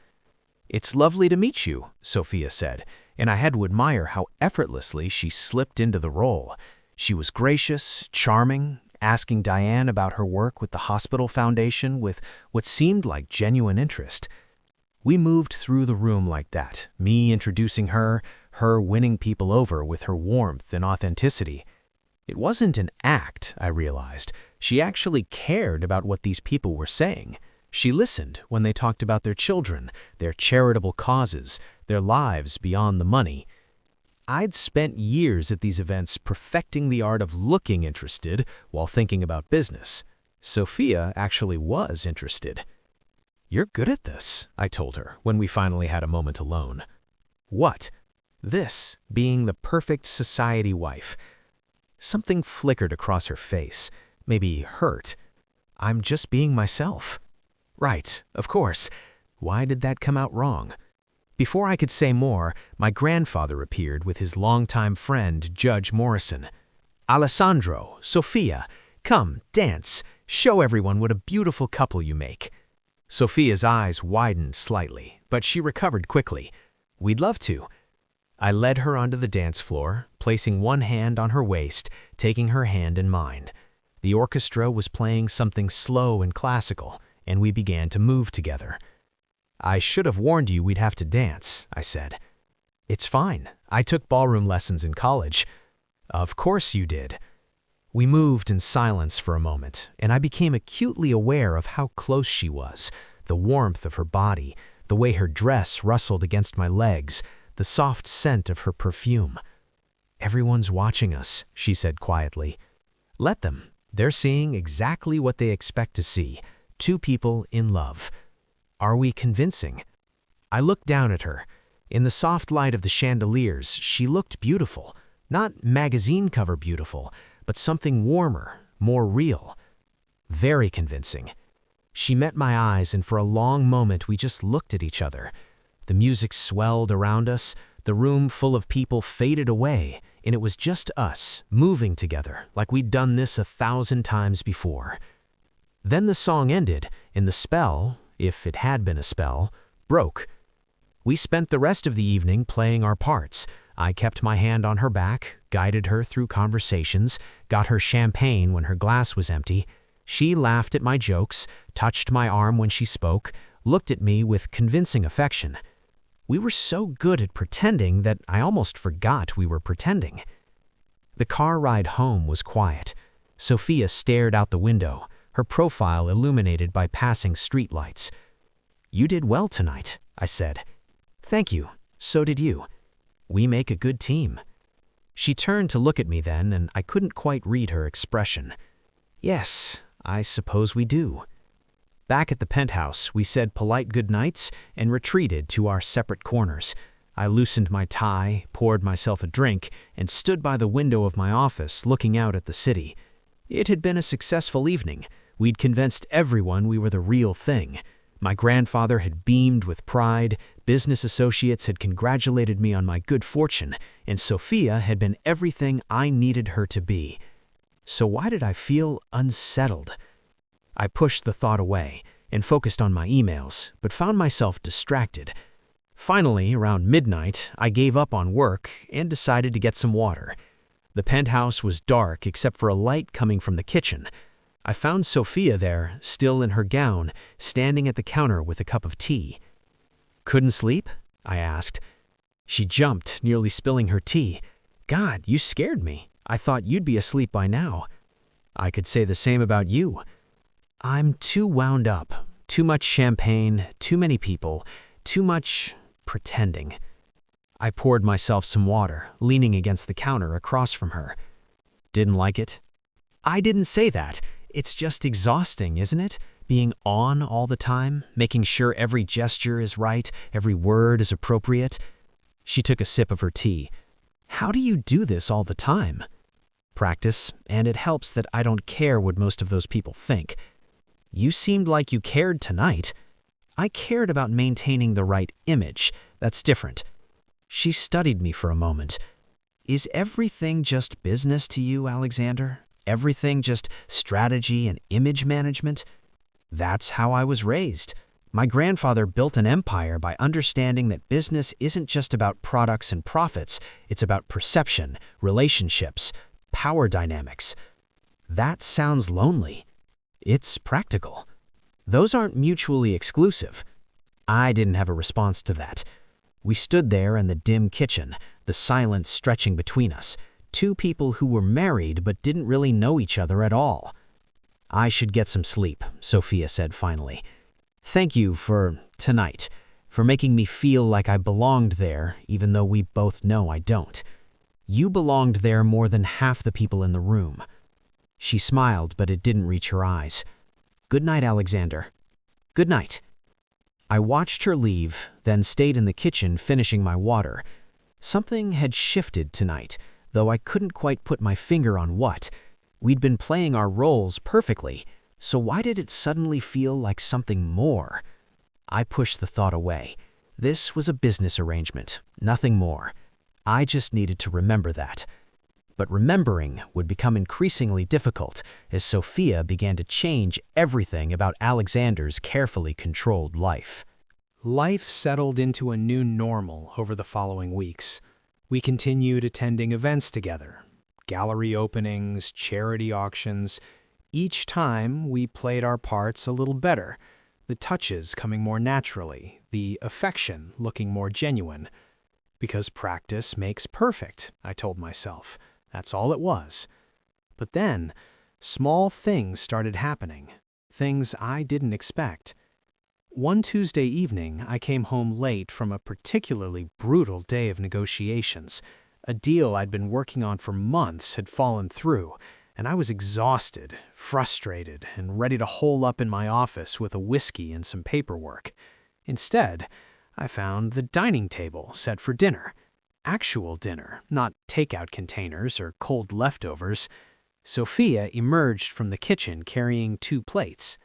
"It's lovely to meet you," Sophia said, and I had to admire how effortlessly she slipped into the role. She was gracious, charming, asking Diane about her work with the hospital foundation with what seemed like genuine interest. We moved through the room like that, me introducing her, her winning people over with her warmth and authenticity. It wasn't an act, I realized. She actually cared about what these people were saying. She listened when they talked about their children, their charitable causes, their lives beyond the money. I'd spent years at these events perfecting the art of looking interested while thinking about business. Sophia actually was interested. "You're good at this," I told her when we finally had a moment alone. "What?" "This, being the perfect society wife." Something flickered across her face, maybe hurt. "I'm just being myself." "Right, of course. Why did that come out wrong?" Before I could say more, my grandfather appeared with his longtime friend, Judge Morrison. "Alessandro, Sophia, come, dance. Show everyone what a beautiful couple you make." Sophia's eyes widened slightly, but she recovered quickly. "We'd love to." I led her onto the dance floor, placing one hand on her waist, taking her hand in mine. The orchestra was playing something slow and classical, and we began to move together. "I should have warned you we'd have to dance," I said. "It's fine. I took ballroom lessons in college." "Of course you did." We moved in silence for a moment, and I became acutely aware of how close she was, the warmth of her body, the way her dress rustled against my legs, the soft scent of her perfume. "Everyone's watching us," she said quietly. "Let them. They're seeing exactly what they expect to see. Two people in love. Are we convincing?" I looked down at her. In the soft light of the chandeliers, she looked beautiful. Not magazine cover beautiful, but something warmer, more real. Very convincing. She met my eyes, and for a long moment we just looked at each other. The music swelled around us, the room full of people faded away, and it was just us, moving together, like we'd done this 1,000 times before. Then the song ended, and the spell, if it had been a spell, broke. We spent the rest of the evening playing our parts, I kept my hand on her back, guided her through conversations, got her champagne when her glass was empty. She laughed at my jokes, touched my arm when she spoke, looked at me with convincing affection. We were so good at pretending that I almost forgot we were pretending. The car ride home was quiet. Sophia stared out the window, her profile illuminated by passing streetlights. "You did well tonight," I said. "Thank you. So did you. We make a good team." She turned to look at me then, and I couldn't quite read her expression. "Yes, I suppose we do." Back at the penthouse, we said polite goodnights and retreated to our separate corners. I loosened my tie, poured myself a drink, and stood by the window of my office looking out at the city. It had been a successful evening. We'd convinced everyone we were the real thing. My grandfather had beamed with pride, business associates had congratulated me on my good fortune, and Sophia had been everything I needed her to be. So why did I feel unsettled? I pushed the thought away and focused on my emails, but found myself distracted. Finally, around midnight, I gave up on work and decided to get some water. The penthouse was dark except for a light coming from the kitchen. I found Sophia there, still in her gown, standing at the counter with a cup of tea. "Couldn't sleep?" I asked. She jumped, nearly spilling her tea. "God, you scared me. I thought you'd be asleep by now." "I could say the same about you." "I'm too wound up. Too much champagne, too many people, too much pretending." I poured myself some water, leaning against the counter across from her. "Didn't like it?" "I didn't say that. It's just exhausting, isn't it? Being on all the time, making sure every gesture is right, every word is appropriate." She took a sip of her tea. "How do you do this all the time?" "Practice, and it helps that I don't care what most of those people think." "You seemed like you cared tonight." "I cared about maintaining the right image. That's different." She studied me for a moment. "Is everything just business to you, Alexander? Everything just strategy and image management?" "That's how I was raised. My grandfather built an empire by understanding that business isn't just about products and profits, it's about perception, relationships, power dynamics." "That sounds lonely." "It's practical." "Those aren't mutually exclusive." I didn't have a response to that. We stood there in the dim kitchen, the silence stretching between us, two people who were married but didn't really know each other at all. "I should get some sleep," Sophia said finally. "Thank you for tonight, for making me feel like I belonged there, even though we both know I don't. You belonged there more than half the people in the room." She smiled, but it didn't reach her eyes. "Good night, Alexander." "Good night." I watched her leave, then stayed in the kitchen finishing my water. Something had shifted tonight, though I couldn't quite put my finger on what. We'd been playing our roles perfectly, so why did it suddenly feel like something more? I pushed the thought away. This was a business arrangement, nothing more. I just needed to remember that. But remembering would become increasingly difficult as Sophia began to change everything about Alexander's carefully controlled life. Life settled into a new normal over the following weeks. We continued attending events together, gallery openings, charity auctions. Each time we played our parts a little better, the touches coming more naturally, the affection looking more genuine. Because practice makes perfect, I told myself. That's all it was. But then, small things started happening, things I didn't expect. One Tuesday evening, I came home late from a particularly brutal day of negotiations. A deal I'd been working on for months had fallen through, and I was exhausted, frustrated, and ready to hole up in my office with a whiskey and some paperwork. Instead, I found the dining table set for dinner. Actual dinner, not takeout containers or cold leftovers. Sophia emerged from the kitchen carrying 2 plates.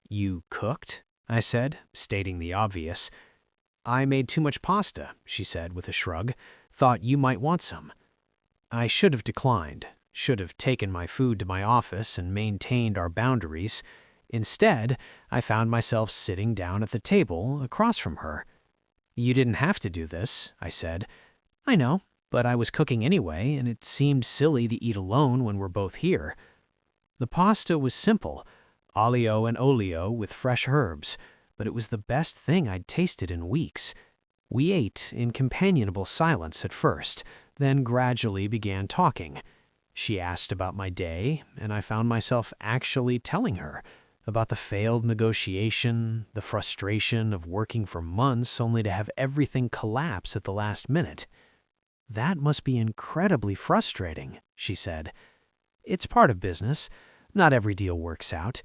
"You cooked?" I said, stating the obvious. "I made too much pasta," she said with a shrug. "Thought you might want some." I should have declined, should have taken my food to my office and maintained our boundaries. Instead, I found myself sitting down at the table across from her. "You didn't have to do this," I said. "I know. But I was cooking anyway, and it seemed silly to eat alone when we're both here. The pasta was simple, aglio and olio with fresh herbs, but it was the best thing I'd tasted in weeks. We ate in companionable silence at first, then gradually began talking. She asked about my day, and I found myself actually telling her about the failed negotiation, the frustration of working for months only to have everything collapse at the last minute. "That must be incredibly frustrating," she said. "It's part of business. Not every deal works out.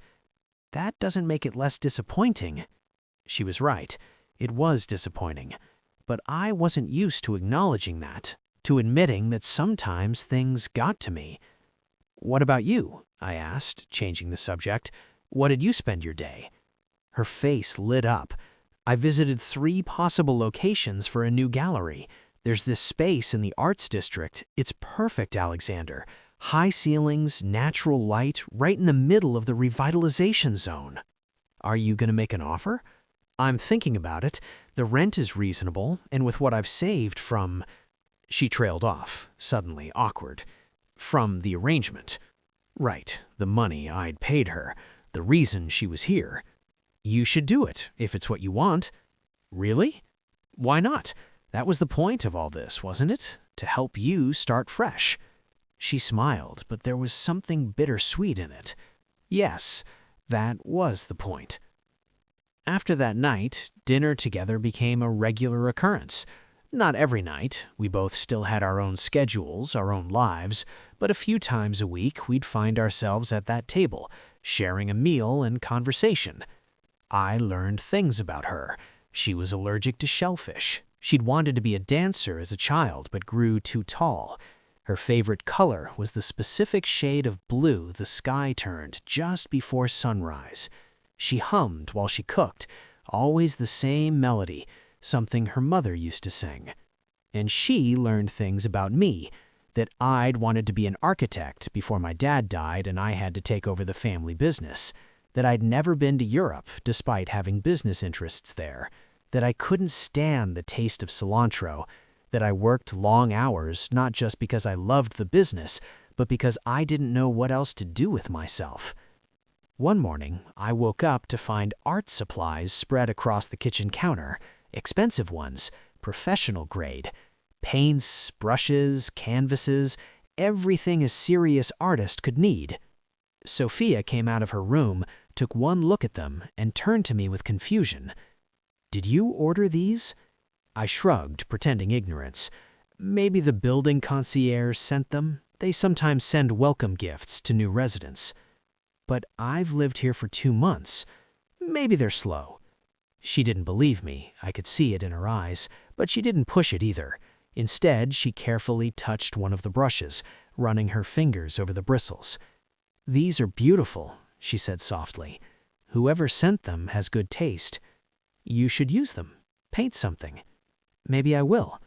That doesn't make it less disappointing." She was right. It was disappointing. But I wasn't used to acknowledging that, to admitting that sometimes things got to me. "What about you?" I asked, changing the subject. "What did you spend your day?" Her face lit up. "I visited 3 possible locations for a new gallery. There's this space in the Arts District. It's perfect, Alexander. High ceilings, natural light, right in the middle of the revitalization zone." "Are you going to make an offer?" "I'm thinking about it. The rent is reasonable, and with what I've saved from—" She trailed off, suddenly awkward. "From the arrangement." Right, the money I'd paid her, the reason she was here. "You should do it, if it's what you want." "Really? Why not? That was the point of all this, wasn't it? To help you start fresh." She smiled, but there was something bittersweet in it. Yes, that was the point. After that night, dinner together became a regular occurrence. Not every night. We both still had our own schedules, our own lives, but a few times a week we'd find ourselves at that table, sharing a meal and conversation. I learned things about her. She was allergic to shellfish. She'd wanted to be a dancer as a child, but grew too tall. Her favorite color was the specific shade of blue the sky turned just before sunrise. She hummed while she cooked, always the same melody, something her mother used to sing. And she learned things about me, that I'd wanted to be an architect before my dad died and I had to take over the family business, that I'd never been to Europe despite having business interests there, that I couldn't stand the taste of cilantro, that I worked long hours not just because I loved the business, but because I didn't know what else to do with myself. One morning, I woke up to find art supplies spread across the kitchen counter, expensive ones, professional grade. Paints, brushes, canvases, everything a serious artist could need. Sophia came out of her room, took one look at them, and turned to me with confusion. "Did you order these?" I shrugged, pretending ignorance. "Maybe the building concierge sent them. They sometimes send welcome gifts to new residents." "But I've lived here for 2 months. Maybe they're slow." She didn't believe me. I could see it in her eyes, but she didn't push it either. Instead, she carefully touched one of the brushes, running her fingers over the bristles. "These are beautiful," she said softly. "Whoever sent them has good taste. You should use them. Paint something." "Maybe I will."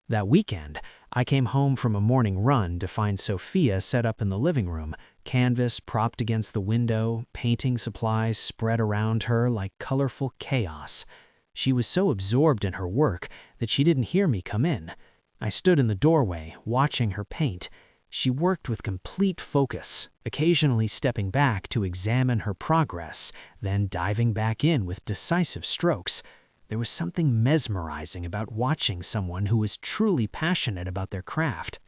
That weekend, I came home from a morning run to find Sophia set up in the living room, canvas propped against the window, painting supplies spread around her like colorful chaos. She was so absorbed in her work that she didn't hear me come in. I stood in the doorway, watching her paint. She worked with complete focus, occasionally stepping back to examine her progress, then diving back in with decisive strokes. There was something mesmerizing about watching someone who was truly passionate about their craft.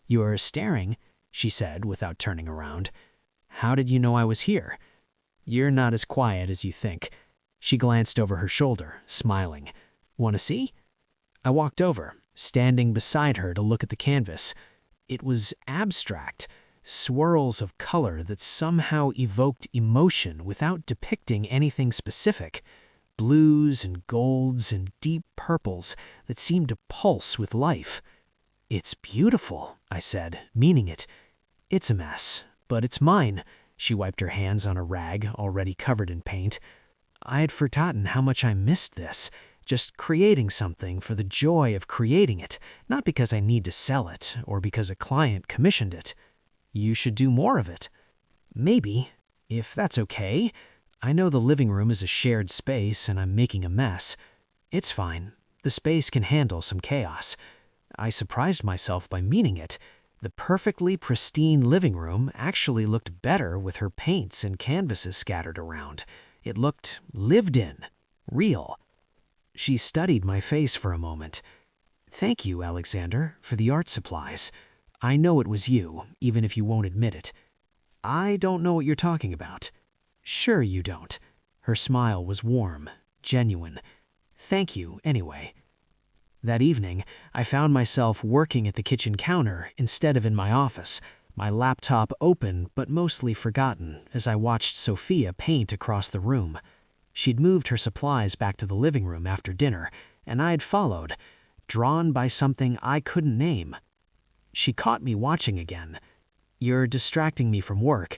"You're staring," she said without turning around. "How did you know I was here?" "You're not as quiet as you think." She glanced over her shoulder, smiling. "Want to see?" I walked over, standing beside her to look at the canvas. It was abstract, swirls of color that somehow evoked emotion without depicting anything specific. Blues and golds and deep purples that seemed to pulse with life. "It's beautiful," I said, meaning it. "It's a mess, but it's mine." She wiped her hands on a rag already covered in paint. "I had forgotten how much I missed this, just creating something for the joy of creating it, not because I need to sell it or because a client commissioned it." "You should do more of it." "Maybe, if that's okay. I know the living room is a shared space and I'm making a mess. It's fine. The space can handle some chaos. I surprised myself by meaning it. The perfectly pristine living room actually looked better with her paints and canvases scattered around. It looked lived in, real. She studied my face for a moment. "Thank you, Alexander, for the art supplies. I know it was you, even if you won't admit it." "I don't know what you're talking about." "Sure you don't." Her smile was warm, genuine. "Thank you, anyway." That evening, I found myself working at the kitchen counter instead of in my office, my laptop open but mostly forgotten as I watched Sophia paint across the room. She'd moved her supplies back to the living room after dinner, and I'd followed, drawn by something I couldn't name. She caught me watching again. "You're distracting me from work."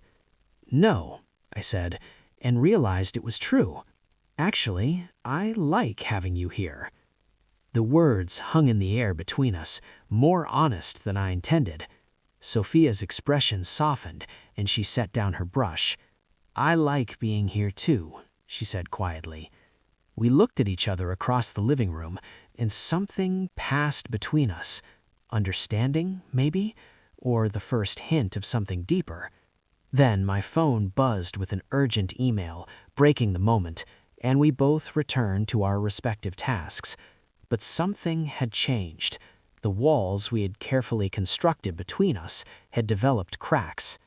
"No," I said, and realized it was true. "Actually, I like having you here." The words hung in the air between us, more honest than I intended. Sophia's expression softened, and she set down her brush. "I like being here too," she said quietly. We looked at each other across the living room, and something passed between us. Understanding, maybe? Or the first hint of something deeper. Then my phone buzzed with an urgent email, breaking the moment, and we both returned to our respective tasks. But something had changed. The walls we had carefully constructed between us had developed cracks.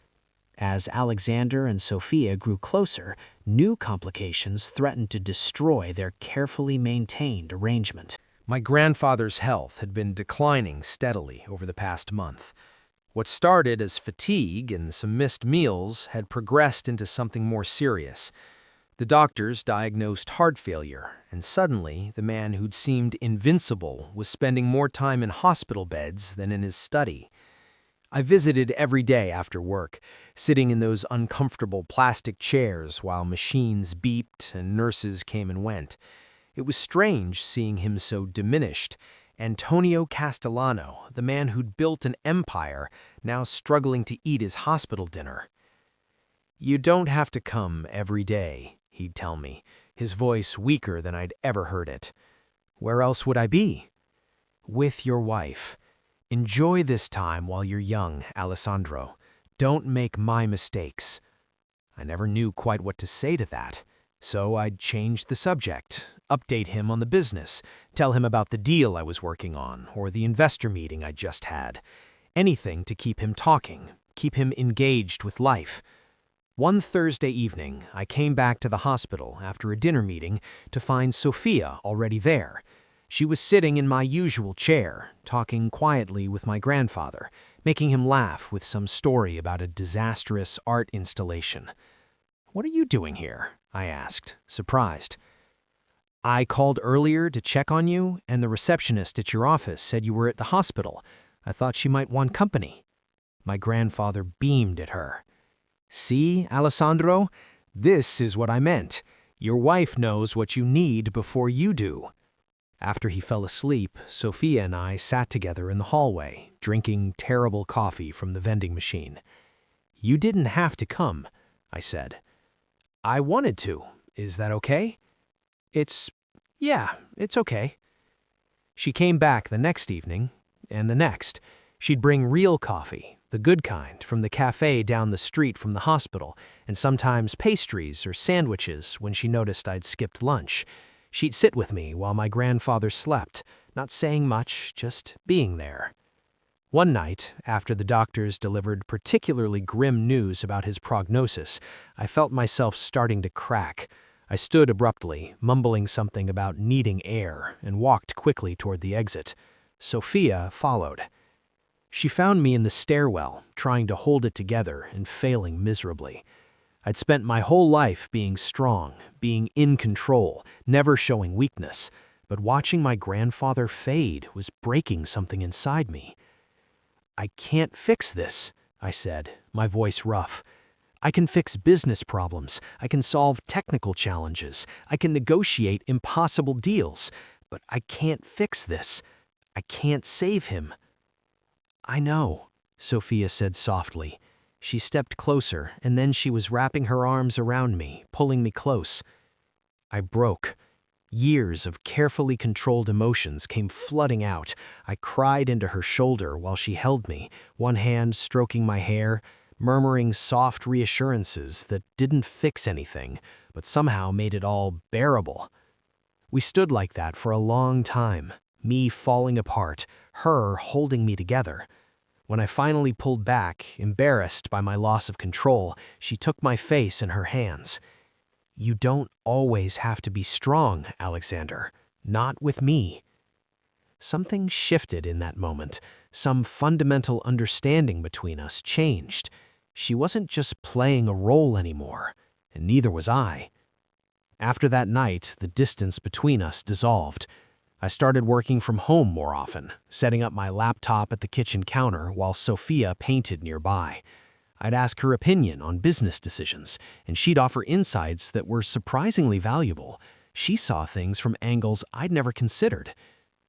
As Alexander and Sophia grew closer, new complications threatened to destroy their carefully maintained arrangement. My grandfather's health had been declining steadily over the past month. What started as fatigue and some missed meals had progressed into something more serious. The doctors diagnosed heart failure, and suddenly the man who'd seemed invincible was spending more time in hospital beds than in his study. I visited every day after work, sitting in those uncomfortable plastic chairs while machines beeped and nurses came and went. It was strange seeing him so diminished. Antonio Castellano, the man who'd built an empire, now struggling to eat his hospital dinner. "You don't have to come every day," he'd tell me, his voice weaker than I'd ever heard it. "Where else would I be?" "With your wife. Enjoy this time while you're young, Alessandro. Don't make my mistakes." I never knew quite what to say to that, so I'd change the subject, update him on the business, tell him about the deal I was working on or the investor meeting I just had. Anything to keep him talking, keep him engaged with life. One Thursday evening, I came back to the hospital after a dinner meeting to find Sophia already there. She was sitting in my usual chair, talking quietly with my grandfather, making him laugh with some story about a disastrous art installation. "What are you doing here?" I asked, surprised. "I called earlier to check on you, and the receptionist at your office said you were at the hospital. I thought she might want company." My grandfather beamed at her. "See, Alessandro? This is what I meant. Your wife knows what you need before you do." After he fell asleep, Sophia and I sat together in the hallway, drinking terrible coffee from the vending machine. "You didn't have to come," I said. "I wanted to. Is that okay?" Yeah, it's okay." She came back the next evening, and the next. She'd bring real coffee, the good kind, from the cafe down the street from the hospital, and sometimes pastries or sandwiches when she noticed I'd skipped lunch. She'd sit with me while my grandfather slept, not saying much, just being there. One night, after the doctors delivered particularly grim news about his prognosis, I felt myself starting to crack. I stood abruptly, mumbling something about needing air, and walked quickly toward the exit. Sophia followed. She found me in the stairwell, trying to hold it together and failing miserably. I'd spent my whole life being strong, being in control, never showing weakness, but watching my grandfather fade was breaking something inside me. "I can't fix this," I said, my voice rough. "I can fix business problems, I can solve technical challenges, I can negotiate impossible deals, but I can't fix this. I can't save him." "I know," Sophia said softly. She stepped closer, and then she was wrapping her arms around me, pulling me close. I broke. Years of carefully controlled emotions came flooding out. I cried into her shoulder while she held me, one hand stroking my hair, murmuring soft reassurances that didn't fix anything, but somehow made it all bearable. We stood like that for a long time, me falling apart, her holding me together. When I finally pulled back, embarrassed by my loss of control, she took my face in her hands. "You don't always have to be strong, Alexander. Not with me." Something shifted in that moment. Some fundamental understanding between us changed. She wasn't just playing a role anymore, and neither was I. After that night, the distance between us dissolved. I started working from home more often, setting up my laptop at the kitchen counter while Sophia painted nearby. I'd ask her opinion on business decisions, and she'd offer insights that were surprisingly valuable. She saw things from angles I'd never considered.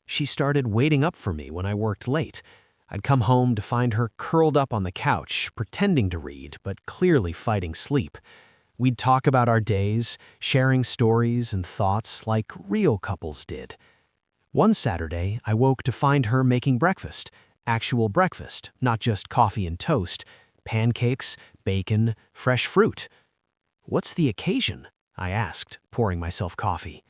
She started waiting up for me when I worked late. I'd come home to find her curled up on the couch, pretending to read, but clearly fighting sleep. We'd talk about our days, sharing stories and thoughts like real couples did. One Saturday, I woke to find her making breakfast. Actual breakfast, not just coffee and toast. Pancakes, bacon, fresh fruit. "What's the occasion?" I asked, pouring myself coffee.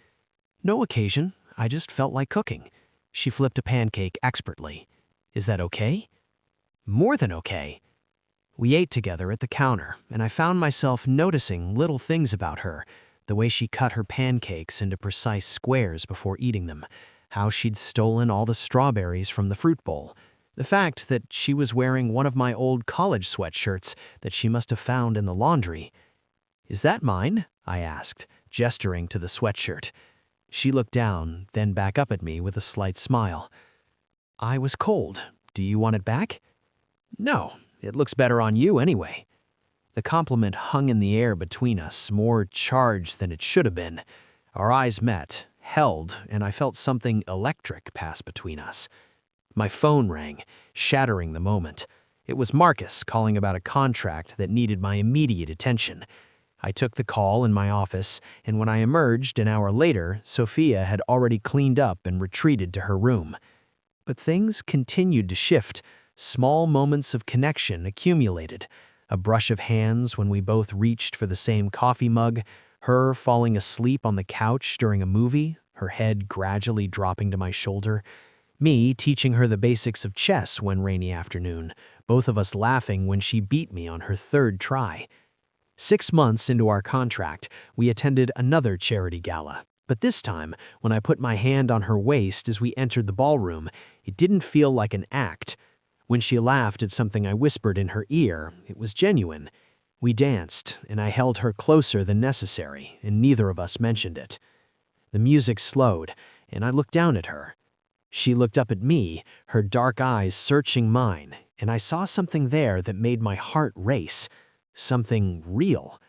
"No occasion, I just felt like cooking." She flipped a pancake expertly. "Is that okay?" "More than okay." We ate together at the counter, and I found myself noticing little things about her, the way she cut her pancakes into precise squares before eating them, how she'd stolen all the strawberries from the fruit bowl, the fact that she was wearing one of my old college sweatshirts that she must have found in the laundry. "Is that mine?" I asked, gesturing to the sweatshirt. She looked down, then back up at me with a slight smile. "I was cold. Do you want it back?" "No, it looks better on you anyway." The compliment hung in the air between us, more charged than it should have been. Our eyes met, held, and I felt something electric pass between us. My phone rang, shattering the moment. It was Marcus calling about a contract that needed my immediate attention. I took the call in my office, and when I emerged an hour later, Sophia had already cleaned up and retreated to her room. But things continued to shift. Small moments of connection accumulated. A brush of hands when we both reached for the same coffee mug, her falling asleep on the couch during a movie, her head gradually dropping to my shoulder, me teaching her the basics of chess one rainy afternoon, both of us laughing when she beat me on her third try. 6 months into our contract, we attended another charity gala. But this time, when I put my hand on her waist as we entered the ballroom, it didn't feel like an act. When she laughed at something I whispered in her ear, it was genuine. We danced, and I held her closer than necessary, and neither of us mentioned it. The music slowed, and I looked down at her. She looked up at me, her dark eyes searching mine, and I saw something there that made my heart race. Something real.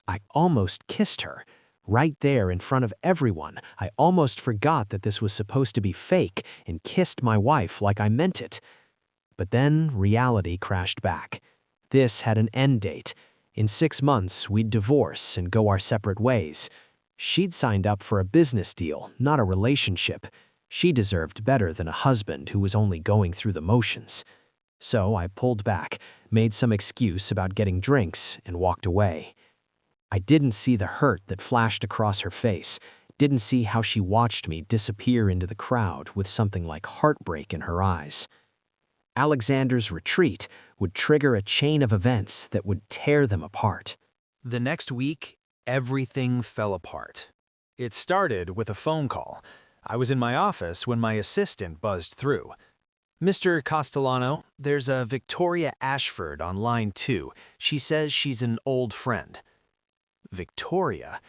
I almost kissed her. Right there in front of everyone, I almost forgot that this was supposed to be fake and kissed my wife like I meant it. But then reality crashed back. This had an end date. In 6 months, we'd divorce and go our separate ways. She'd signed up for a business deal, not a relationship. She deserved better than a husband who was only going through the motions. So I pulled back, made some excuse about getting drinks, and walked away. I didn't see the hurt that flashed across her face, didn't see how she watched me disappear into the crowd with something like heartbreak in her eyes. Alexander's retreat would trigger a chain of events that would tear them apart. The next week, everything fell apart. It started with a phone call. I was in my office when my assistant buzzed through. "Mr. Castellano, there's a Victoria Ashford on line 2. She says she's an old friend." Victoria?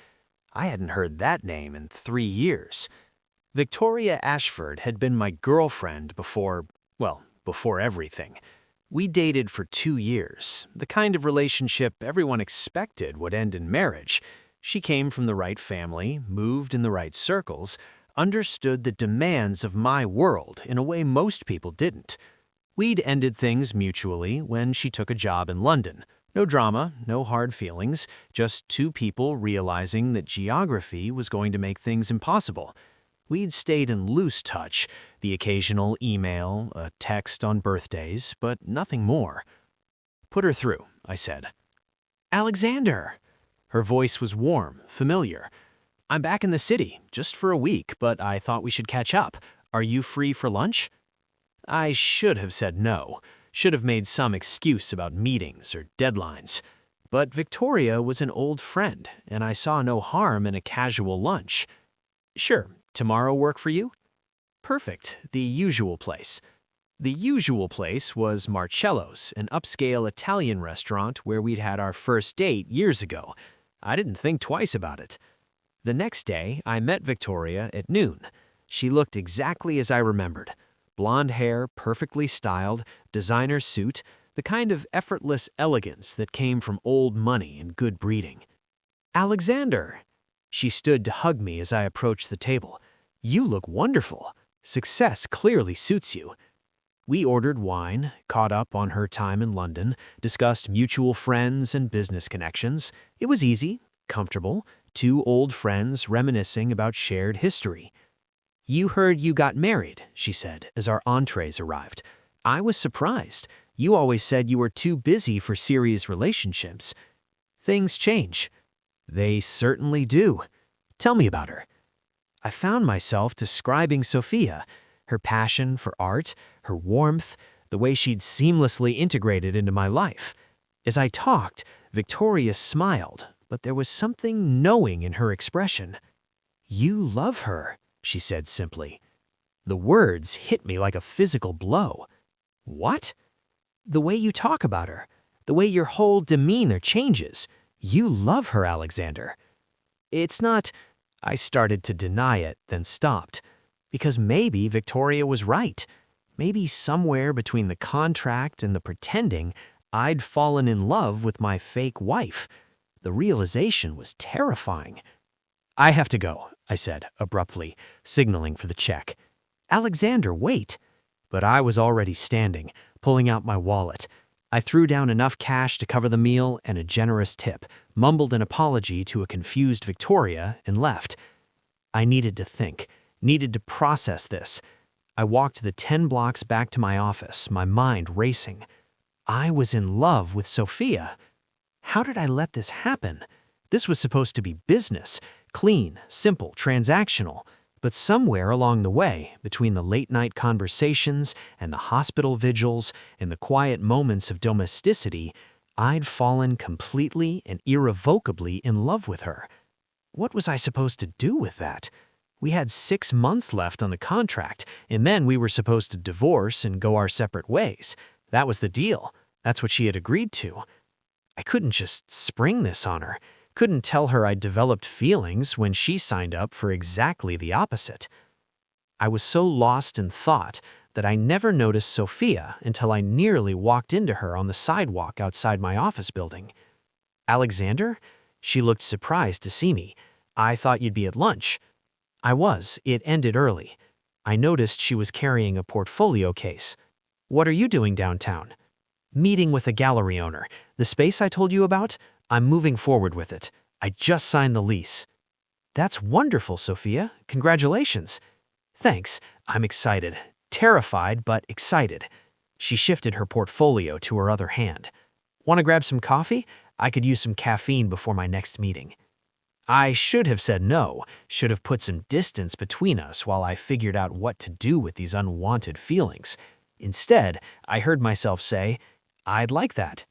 I hadn't heard that name in 3 years. Victoria Ashford had been my girlfriend before everything. We dated for 2 years, the kind of relationship everyone expected would end in marriage. She came from the right family, moved in the right circles, understood the demands of my world in a way most people didn't. We'd ended things mutually when she took a job in London, No drama, no hard feelings, just two people realizing that geography was going to make things impossible. We'd stayed in loose touch, the occasional email, a text on birthdays, but nothing more. "Put her through," I said. "Alexander!" Her voice was warm, familiar. "I'm back in the city, just for a week, but I thought we should catch up. Are you free for lunch?" I should have said no, should have made some excuse about meetings or deadlines. But Victoria was an old friend, and I saw no harm in a casual lunch. "Sure, tomorrow work for you?" "Perfect, the usual place." The usual place was Marcello's, an upscale Italian restaurant where we'd had our first date years ago. I didn't think twice about it. The next day, I met Victoria at noon. She looked exactly as I remembered. Blonde hair, perfectly styled, designer suit, the kind of effortless elegance that came from old money and good breeding. "Alexander!" She stood to hug me as I approached the table. "You look wonderful. Success clearly suits you." We ordered wine, caught up on her time in London, discussed mutual friends and business connections. It was easy, comfortable, two old friends reminiscing about shared history. "You heard you got married," she said as our entrees arrived. "I was surprised. You always said you were too busy for serious relationships." "Things change." "They certainly do. Tell me about her." I found myself describing Sophia, her passion for art, her warmth, the way she'd seamlessly integrated into my life. As I talked, Victoria smiled, but there was something knowing in her expression. "You love her," she said simply. The words hit me like a physical blow. "What?" "The way you talk about her, the way your whole demeanor changes. You love her, Alexander." "It's not—" I started to deny it, then stopped. Because maybe Victoria was right. Maybe somewhere between the contract and the pretending, I'd fallen in love with my fake wife. The realization was terrifying. "I have to go," I said abruptly, signaling for the check. "Alexander, wait." But I was already standing, pulling out my wallet. I threw down enough cash to cover the meal and a generous tip, mumbled an apology to a confused Victoria, and left. I needed to think. Needed to process this. I walked the 10 blocks back to my office, my mind racing. I was in love with Sophia. How did I let this happen? This was supposed to be business, clean, simple, transactional. But somewhere along the way, between the late-night conversations and the hospital vigils and the quiet moments of domesticity, I'd fallen completely and irrevocably in love with her. What was I supposed to do with that? We had 6 months left on the contract, and then we were supposed to divorce and go our separate ways. That was the deal. That's what she had agreed to. I couldn't just spring this on her. Couldn't tell her I'd developed feelings when she signed up for exactly the opposite. I was so lost in thought that I never noticed Sophia until I nearly walked into her on the sidewalk outside my office building. "Alexander?" She looked surprised to see me. "I thought you'd be at lunch." I was. It ended early. I noticed she was carrying a portfolio case. "What are you doing downtown?" "Meeting with a gallery owner. The space I told you about? I'm moving forward with it. I just signed the lease." "That's wonderful, Sophia. Congratulations." "Thanks. I'm excited. Terrified, but excited." She shifted her portfolio to her other hand. "Want to grab some coffee? I could use some caffeine before my next meeting." I should have said no, should have put some distance between us while I figured out what to do with these unwanted feelings. Instead, I heard myself say, "I'd like that."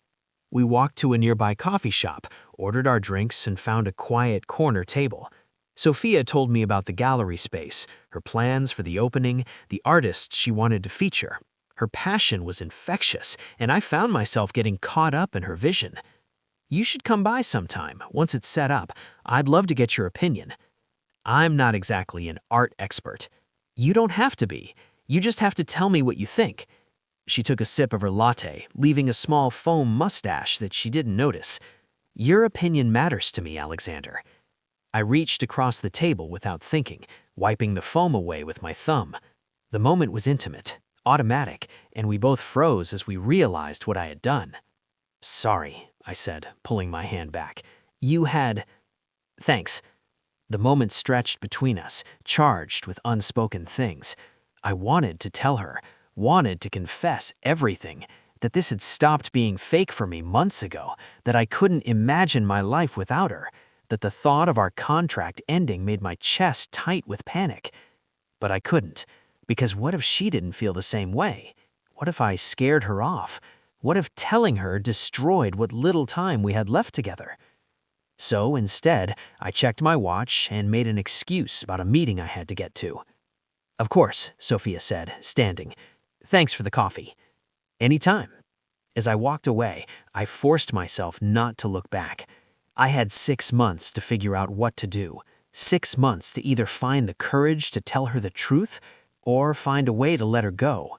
We walked to a nearby coffee shop, ordered our drinks, and found a quiet corner table. Sophia told me about the gallery space, her plans for the opening, the artists she wanted to feature. Her passion was infectious, and I found myself getting caught up in her vision. "You should come by sometime, once it's set up. I'd love to get your opinion." "I'm not exactly an art expert." "You don't have to be. You just have to tell me what you think." She took a sip of her latte, leaving a small foam mustache that she didn't notice. "Your opinion matters to me, Alexander." I reached across the table without thinking, wiping the foam away with my thumb. The moment was intimate, automatic, and we both froze as we realized what I had done. "Sorry," I said, pulling my hand back. You had... Thanks. The moment stretched between us, charged with unspoken things. I wanted to tell her, wanted to confess everything, that this had stopped being fake for me months ago, that I couldn't imagine my life without her, that the thought of our contract ending made my chest tight with panic. But I couldn't, because what if she didn't feel the same way? What if I scared her off? What if telling her destroyed what little time we had left together? So instead, I checked my watch and made an excuse about a meeting I had to get to. Of course, Sophia said, standing. Thanks for the coffee. Anytime. As I walked away, I forced myself not to look back. I had 6 months to figure out what to do. 6 months to either find the courage to tell her the truth or find a way to let her go.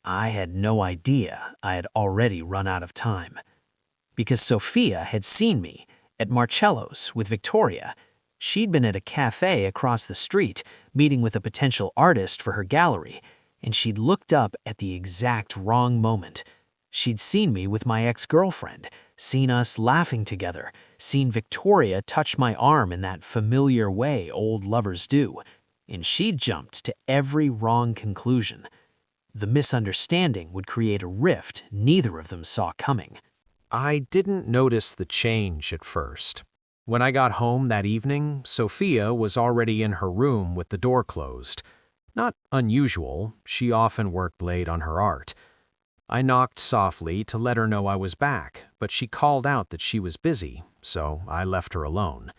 I had no idea I had already run out of time. Because Sophia had seen me at Marcello's with Victoria. She'd been at a cafe across the street, meeting with a potential artist for her gallery, and she'd looked up at the exact wrong moment. She'd seen me with my ex-girlfriend, seen us laughing together, seen Victoria touch my arm in that familiar way old lovers do, and she'd jumped to every wrong conclusion. The misunderstanding would create a rift neither of them saw coming. I didn't notice the change at first. When I got home that evening, Sophia was already in her room with the door closed. Not unusual, she often worked late on her art. I knocked softly to let her know I was back, but she called out that she was busy, so I left her alone.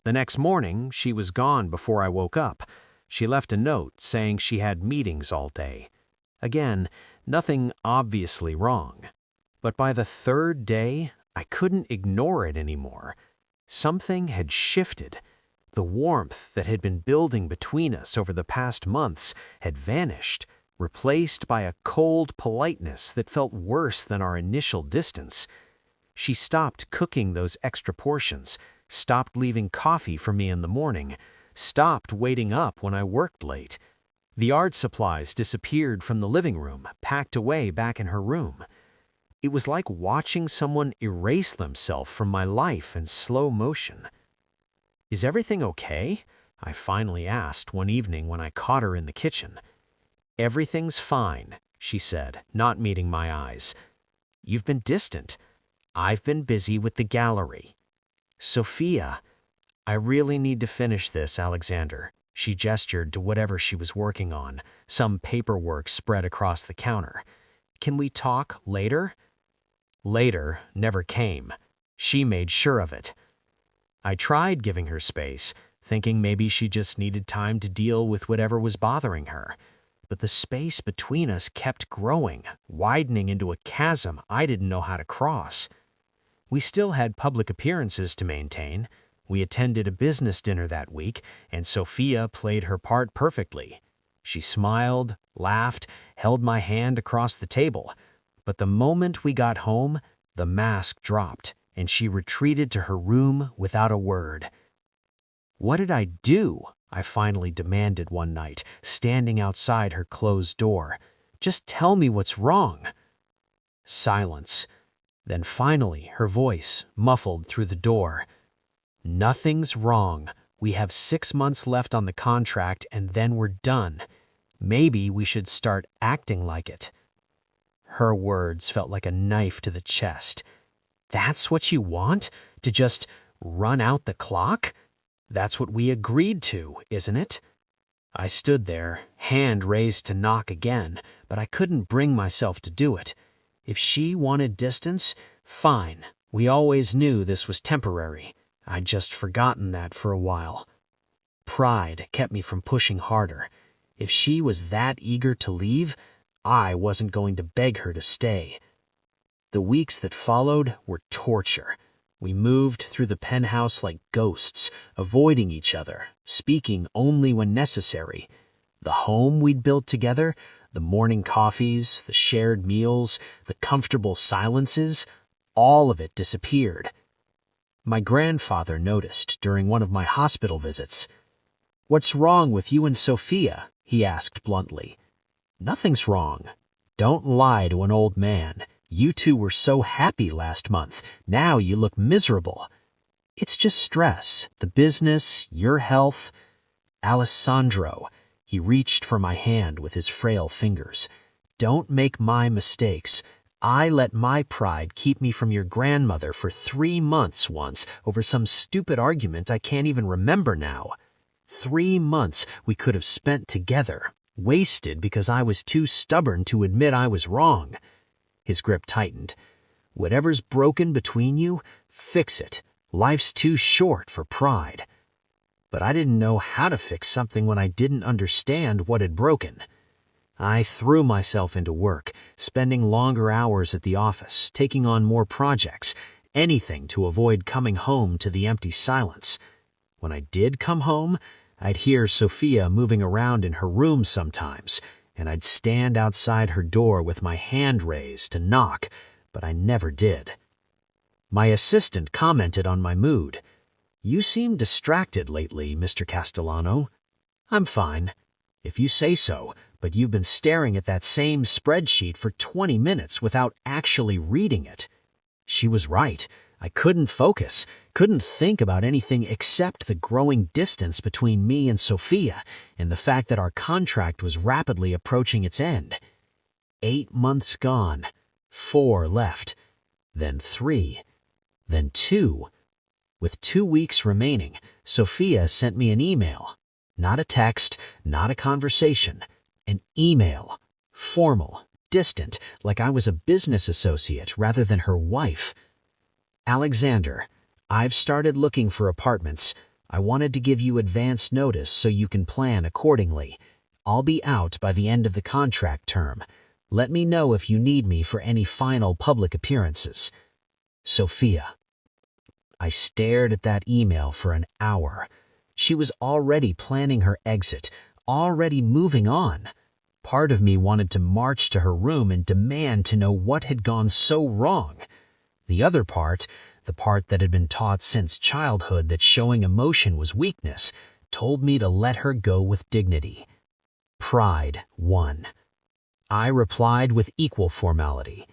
The next morning, she was gone before I woke up. She left a note saying she had meetings all day. Again, nothing obviously wrong. But by the third day, I couldn't ignore it anymore. Something had shifted. The warmth that had been building between us over the past months had vanished, replaced by a cold politeness that felt worse than our initial distance. She stopped cooking those extra portions, stopped leaving coffee for me in the morning, stopped waiting up when I worked late. The art supplies disappeared from the living room, packed away back in her room. It was like watching someone erase themselves from my life in slow motion. "Is everything okay?" I finally asked one evening when I caught her in the kitchen. "Everything's fine," she said, not meeting my eyes. "You've been distant. I've been busy with the gallery." "Sophia, I really need to finish this, Alexander." She gestured to whatever she was working on, some paperwork spread across the counter. "Can we talk later?" Later never came. She made sure of it. I tried giving her space, thinking maybe she just needed time to deal with whatever was bothering her. But the space between us kept growing, widening into a chasm I didn't know how to cross. We still had public appearances to maintain. We attended a business dinner that week, and Sophia played her part perfectly. She smiled, laughed, held my hand across the table. But the moment we got home, the mask dropped, and she retreated to her room without a word. "What did I do?" I finally demanded one night, standing outside her closed door. "Just tell me what's wrong." Silence. Then finally, her voice, muffled through the door. "Nothing's wrong. We have 6 months left on the contract, and then we're done. Maybe we should start acting like it." Her words felt like a knife to the chest. "That's what you want? To just run out the clock? That's what we agreed to, isn't it?" I stood there, hand raised to knock again, but I couldn't bring myself to do it. If she wanted distance, fine. We always knew this was temporary. I'd just forgotten that for a while. Pride kept me from pushing harder. If she was that eager to leave, I wasn't going to beg her to stay. The weeks that followed were torture. We moved through the penthouse like ghosts, avoiding each other, speaking only when necessary. The home we'd built together, the morning coffees, the shared meals, the comfortable silences, all of it disappeared. My grandfather noticed during one of my hospital visits. "What's wrong with you and Sophia?" he asked bluntly. "Nothing's wrong. Don't lie to an old man. You two were so happy last month. Now you look miserable. It's just stress, the business, your health. Alessandro. He reached for my hand with his frail fingers. Don't make my mistakes. I let my pride keep me from your grandmother for 3 months once over some stupid argument I can't even remember now. 3 months we could have spent together, wasted because I was too stubborn to admit I was wrong. His grip tightened. Whatever's broken between you, fix it. Life's too short for pride. But I didn't know how to fix something when I didn't understand what had broken. I threw myself into work, spending longer hours at the office, taking on more projects, anything to avoid coming home to the empty silence. When I did come home, I'd hear Sophia moving around in her room sometimes, and I'd stand outside her door with my hand raised to knock, but I never did. My assistant commented on my mood. You seem distracted lately, Mr. Castellano. I'm fine, if you say so, but you've been staring at that same spreadsheet for 20 minutes without actually reading it. She was right. I couldn't focus, couldn't think about anything except the growing distance between me and Sophia and the fact that our contract was rapidly approaching its end. 8 months gone, 4 left, then 3, then 2. With 2 weeks remaining, Sophia sent me an email. Not a text, not a conversation. An email. Formal, distant, like I was a business associate rather than her wife. Alexander, I've started looking for apartments. I wanted to give you advance notice so you can plan accordingly. I'll be out by the end of the contract term. Let me know if you need me for any final public appearances. Sophia. I stared at that email for an hour. She was already planning her exit, already moving on. Part of me wanted to march to her room and demand to know what had gone so wrong. The other part, the part that had been taught since childhood that showing emotion was weakness, told me to let her go with dignity. Pride won. I replied with equal formality.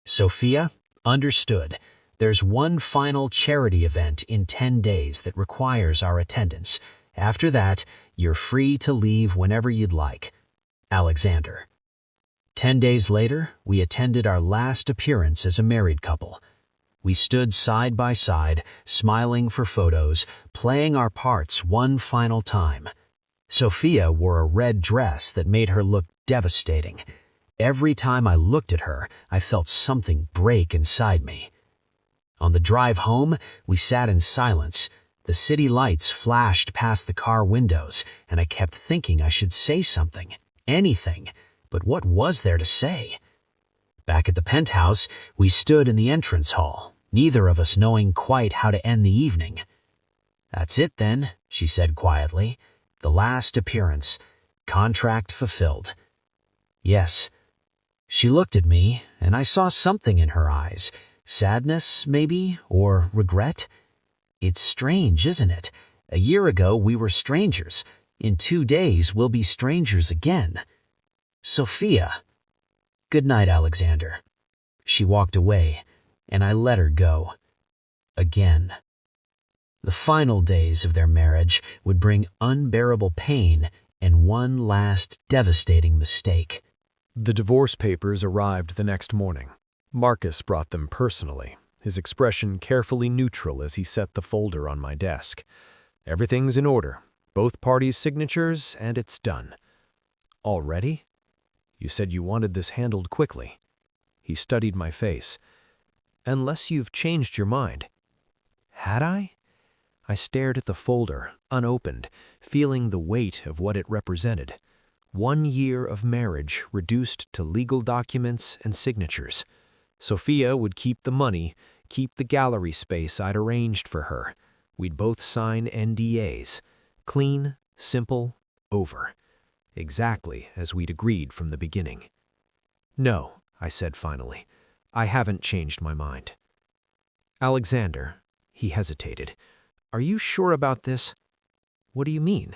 Sophia, understood. There's one final charity event in 10 days that requires our attendance. After that, you're free to leave whenever you'd like. Alexander. 10 days later, we attended our last appearance as a married couple. We stood side by side, smiling for photos, playing our parts one final time. Sophia wore a red dress that made her look devastating. Every time I looked at her, I felt something break inside me. On the drive home, we sat in silence. The city lights flashed past the car windows, and I kept thinking I should say something, anything, but what was there to say? Back at the penthouse, we stood in the entrance hall, neither of us knowing quite how to end the evening. That's it then, she said quietly. The last appearance. Contract fulfilled. Yes. She looked at me, and I saw something in her eyes. Sadness, maybe, or regret? It's strange, isn't it? A year ago, we were strangers. In 2 days, we'll be strangers again. Sophia. Good night, Alexander. She walked away, and I let her go. Again. The final days of their marriage would bring unbearable pain and one last devastating mistake. The divorce papers arrived the next morning. Marcus brought them personally, his expression carefully neutral as he set the folder on my desk. Everything's in order, both parties' signatures, and it's done. Already? You said you wanted this handled quickly. He studied my face. Unless you've changed your mind. Had I? I stared at the folder, unopened, feeling the weight of what it represented. 1 year of marriage reduced to legal documents and signatures. Sophia would keep the money, keep the gallery space I'd arranged for her. We'd both sign NDAs. Clean, simple, over. Exactly as we'd agreed from the beginning. No, I said finally. I haven't changed my mind. Alexander, he hesitated. Are you sure about this? What do you mean?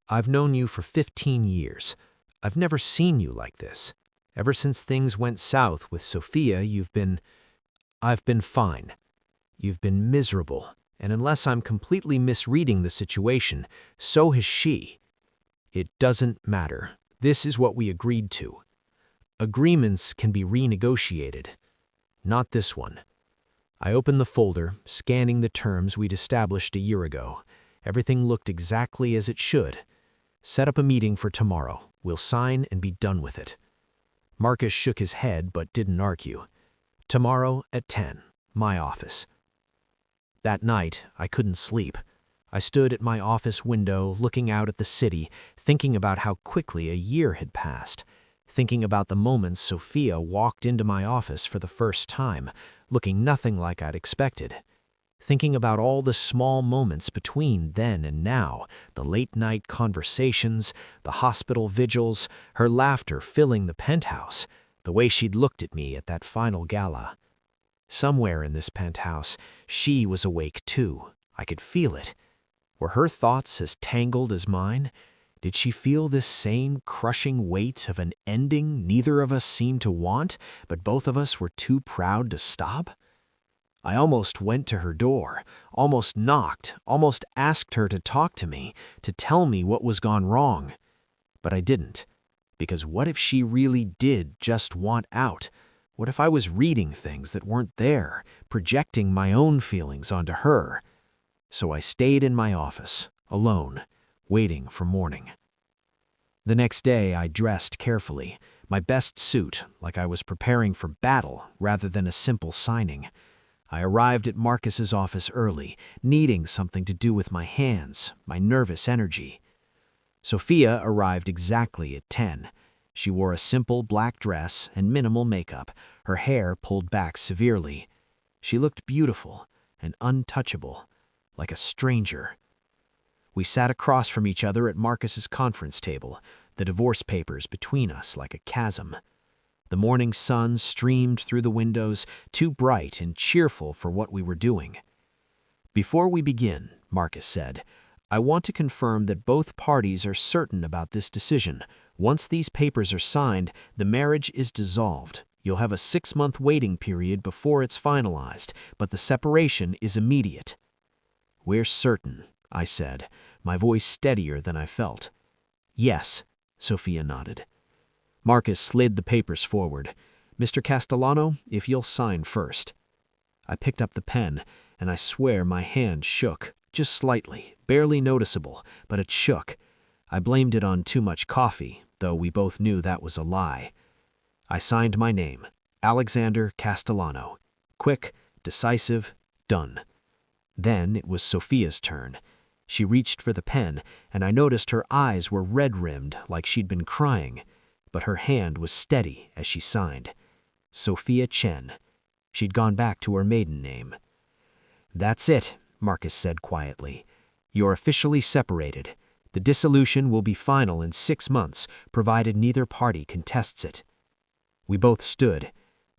I've known you for 15 years. I've never seen you like this. Ever since things went south with Sophia, I've been fine. You've been miserable, and unless I'm completely misreading the situation, so has she. It doesn't matter. This is what we agreed to. Agreements can be renegotiated. Not this one. I opened the folder, scanning the terms we'd established a year ago. Everything looked exactly as it should. Set up a meeting for tomorrow. We'll sign and be done with it. Marcus shook his head but didn't argue. Tomorrow at 10, my office. That night, I couldn't sleep. I stood at my office window, looking out at the city, thinking about how quickly a year had passed, thinking about the moments Sophia walked into my office for the first time, looking nothing like I'd expected, thinking about all the small moments between then and now, the late-night conversations, the hospital vigils, her laughter filling the penthouse, the way she'd looked at me at that final gala. Somewhere in this penthouse, she was awake too. I could feel it. Were her thoughts as tangled as mine? Did she feel this same crushing weight of an ending neither of us seemed to want, but both of us were too proud to stop? I almost went to her door, almost knocked, almost asked her to talk to me, to tell me what was gone wrong. But I didn't, because what if she really did just want out? What if I was reading things that weren't there, projecting my own feelings onto her? So I stayed in my office, alone, waiting for morning. The next day I dressed carefully, my best suit, like I was preparing for battle rather than a simple signing. I arrived at Marcus's office early, needing something to do with my hands, my nervous energy. Sophia arrived exactly at 10. She wore a simple black dress and minimal makeup, her hair pulled back severely. She looked beautiful and untouchable, like a stranger. We sat across from each other at Marcus's conference table, the divorce papers between us like a chasm. The morning sun streamed through the windows, too bright and cheerful for what we were doing. "Before we begin," Marcus said, "I want to confirm that both parties are certain about this decision. Once these papers are signed, the marriage is dissolved. You'll have a 6-month waiting period before it's finalized, but the separation is immediate." "We're certain," I said, my voice steadier than I felt. "Yes," Sophia nodded. Marcus slid the papers forward. "Mr. Castellano, if you'll sign first." I picked up the pen, and I swear my hand shook, just slightly, barely noticeable, but it shook. I blamed it on too much coffee, though we both knew that was a lie. I signed my name, Alexander Castellano. Quick, decisive, done. Then it was Sophia's turn. She reached for the pen, and I noticed her eyes were red-rimmed like she'd been crying, but her hand was steady as she signed. Sophia Chen. She'd gone back to her maiden name. "That's it," Marcus said quietly. "You're officially separated. The dissolution will be final in 6 months, provided neither party contests it." We both stood.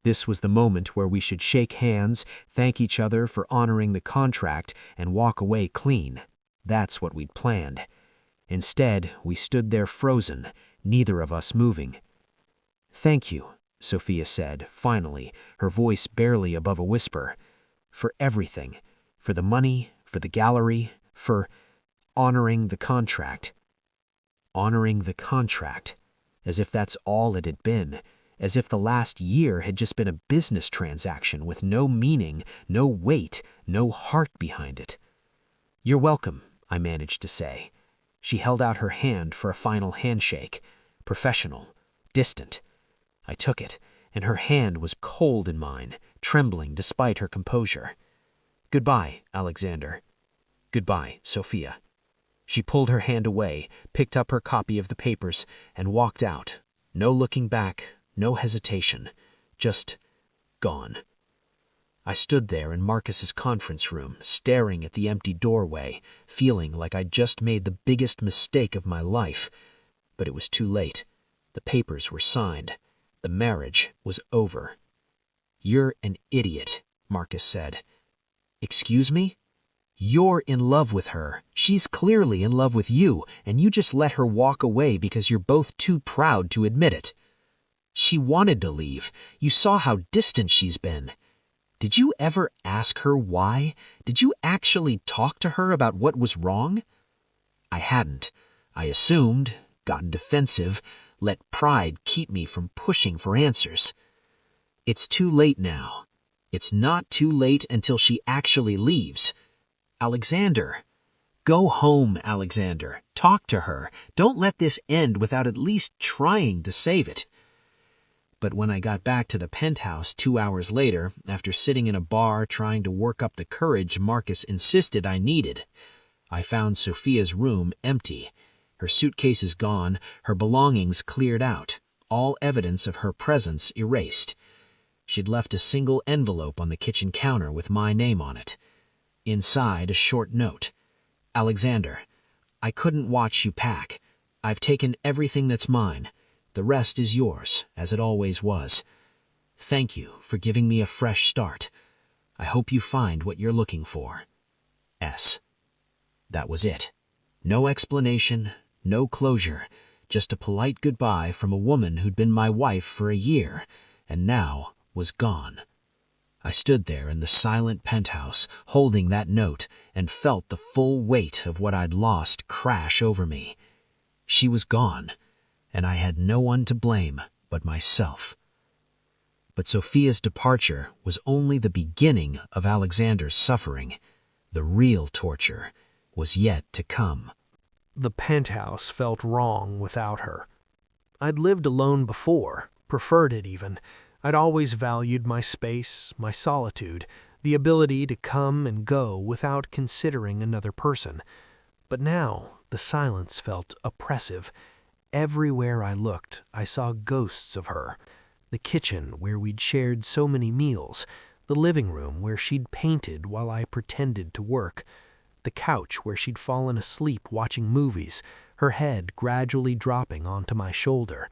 This was the moment where we should shake hands, thank each other for honoring the contract, and walk away clean. That's what we'd planned. Instead, we stood there frozen, neither of us moving. "Thank you," Sophia said, finally, her voice barely above a whisper. "For everything. For the money, for the gallery, for honoring the contract." Honoring the contract. As if that's all it had been. As if the last year had just been a business transaction with no meaning, no weight, no heart behind it. "You're welcome," I managed to say. She held out her hand for a final handshake. Professional, distant. I took it, and her hand was cold in mine, trembling despite her composure. "Goodbye, Alexander." "Goodbye, Sophia." She pulled her hand away, picked up her copy of the papers, and walked out. No looking back, no hesitation. Just gone. I stood there in Marcus's conference room, staring at the empty doorway, feeling like I'd just made the biggest mistake of my life. But it was too late. The papers were signed. The marriage was over. "You're an idiot," Marcus said. "Excuse me?" "You're in love with her. She's clearly in love with you, and you just let her walk away because you're both too proud to admit it." She wanted to leave. You saw how distant she's been. Did you ever ask her why? Did you actually talk to her about what was wrong? I hadn't. I assumed, gotten defensive, let pride keep me from pushing for answers. It's too late now. It's not too late until she actually leaves. Alexander. Go home, Alexander. Talk to her. Don't let this end without at least trying to save it. But when I got back to the penthouse 2 hours later, after sitting in a bar trying to work up the courage Marcus insisted I needed, I found Sophia's room empty. Her suitcases gone, her belongings cleared out, all evidence of her presence erased. She'd left a single envelope on the kitchen counter with my name on it. Inside, a short note. Alexander, I couldn't watch you pack. I've taken everything that's mine. The rest is yours, as it always was. Thank you for giving me a fresh start. I hope you find what you're looking for. S. That was it. No explanation, no closure, just a polite goodbye from a woman who'd been my wife for a year, and now was gone. I stood there in the silent penthouse, holding that note, and felt the full weight of what I'd lost crash over me. She was gone, and I had no one to blame but myself. But Sophia's departure was only the beginning of Alexander's suffering. The real torture was yet to come. The penthouse felt wrong without her. I'd lived alone before, preferred it even. I'd always valued my space, my solitude, the ability to come and go without considering another person. But now the silence felt oppressive. Everywhere I looked, I saw ghosts of her. The kitchen where we'd shared so many meals, the living room where she'd painted while I pretended to work, the couch where she'd fallen asleep watching movies, her head gradually dropping onto my shoulder.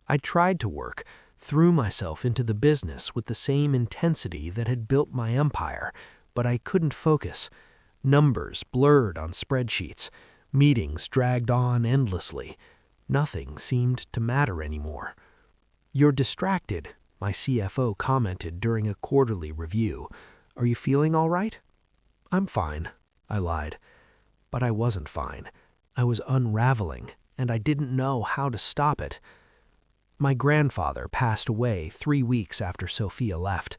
I tried to work, threw myself into the business with the same intensity that had built my empire, but I couldn't focus. Numbers blurred on spreadsheets. Meetings dragged on endlessly. Nothing seemed to matter anymore. "You're distracted," my CFO commented during a quarterly review. "Are you feeling all right?" "I'm fine," I lied. But I wasn't fine. I was unraveling, and I didn't know how to stop it. My grandfather passed away 3 weeks after Sophia left.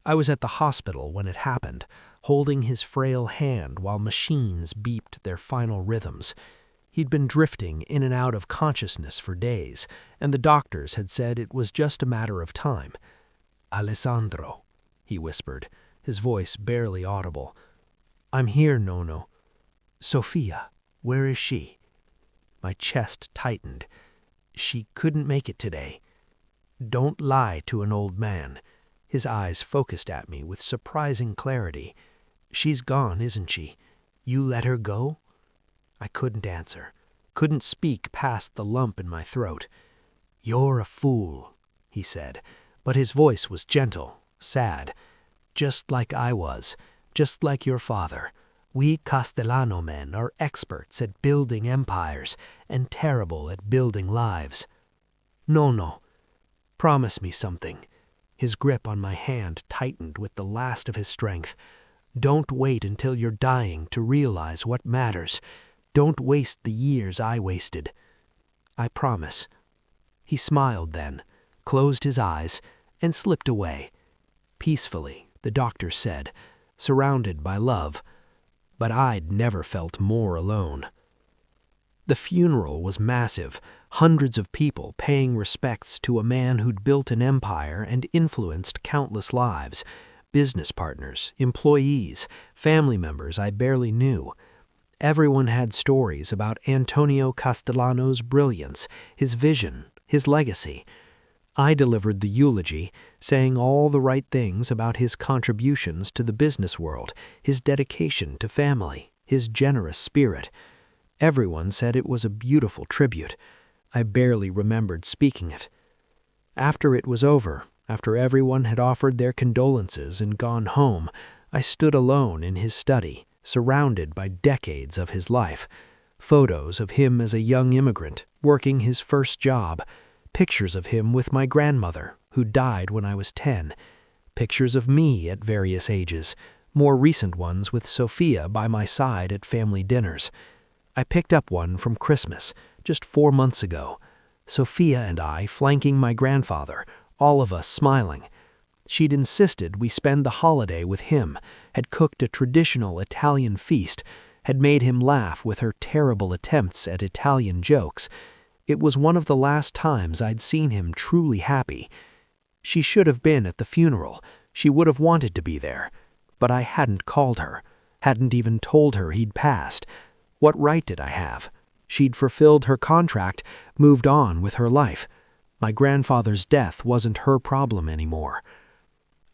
I was at the hospital when it happened, holding his frail hand while machines beeped their final rhythms. He'd been drifting in and out of consciousness for days, and the doctors had said it was just a matter of time. "Alessandro," he whispered, his voice barely audible. "I'm here, Nono. Sophia, where is she?" My chest tightened. "She couldn't make it today." Don't lie to an old man. His eyes focused at me with surprising clarity. "She's gone, isn't she? You let her go?" I couldn't answer, couldn't speak past the lump in my throat. "You're a fool," he said, but his voice was gentle, sad. "Just like I was, just like your father. We Castellano men are experts at building empires and terrible at building lives. No, promise me something." His grip on my hand tightened with the last of his strength. "Don't wait until you're dying to realize what matters. Don't waste the years I wasted." "I promise." He smiled then, closed his eyes, and slipped away. Peacefully, the doctor said, surrounded by love. But I'd never felt more alone. The funeral was massive, hundreds of people paying respects to a man who'd built an empire and influenced countless lives, business partners, employees, family members I barely knew. Everyone had stories about Antonio Castellano's brilliance, his vision, his legacy. I delivered the eulogy, saying all the right things about his contributions to the business world, his dedication to family, his generous spirit. Everyone said it was a beautiful tribute. I barely remembered speaking it. After it was over, after everyone had offered their condolences and gone home, I stood alone in his study, surrounded by decades of his life. Photos of him as a young immigrant, working his first job, Pictures of him with my grandmother, who died when I was 10. Pictures of me at various ages, more recent ones with Sophia by my side at family dinners. I picked up one from Christmas, just 4 months ago. Sophia and I flanking my grandfather, all of us smiling. She'd insisted we spend the holiday with him, had cooked a traditional Italian feast, had made him laugh with her terrible attempts at Italian jokes. It was one of the last times I'd seen him truly happy. She should have been at the funeral. She would have wanted to be there. But I hadn't called her, hadn't even told her he'd passed. What right did I have? She'd fulfilled her contract, moved on with her life. My grandfather's death wasn't her problem anymore.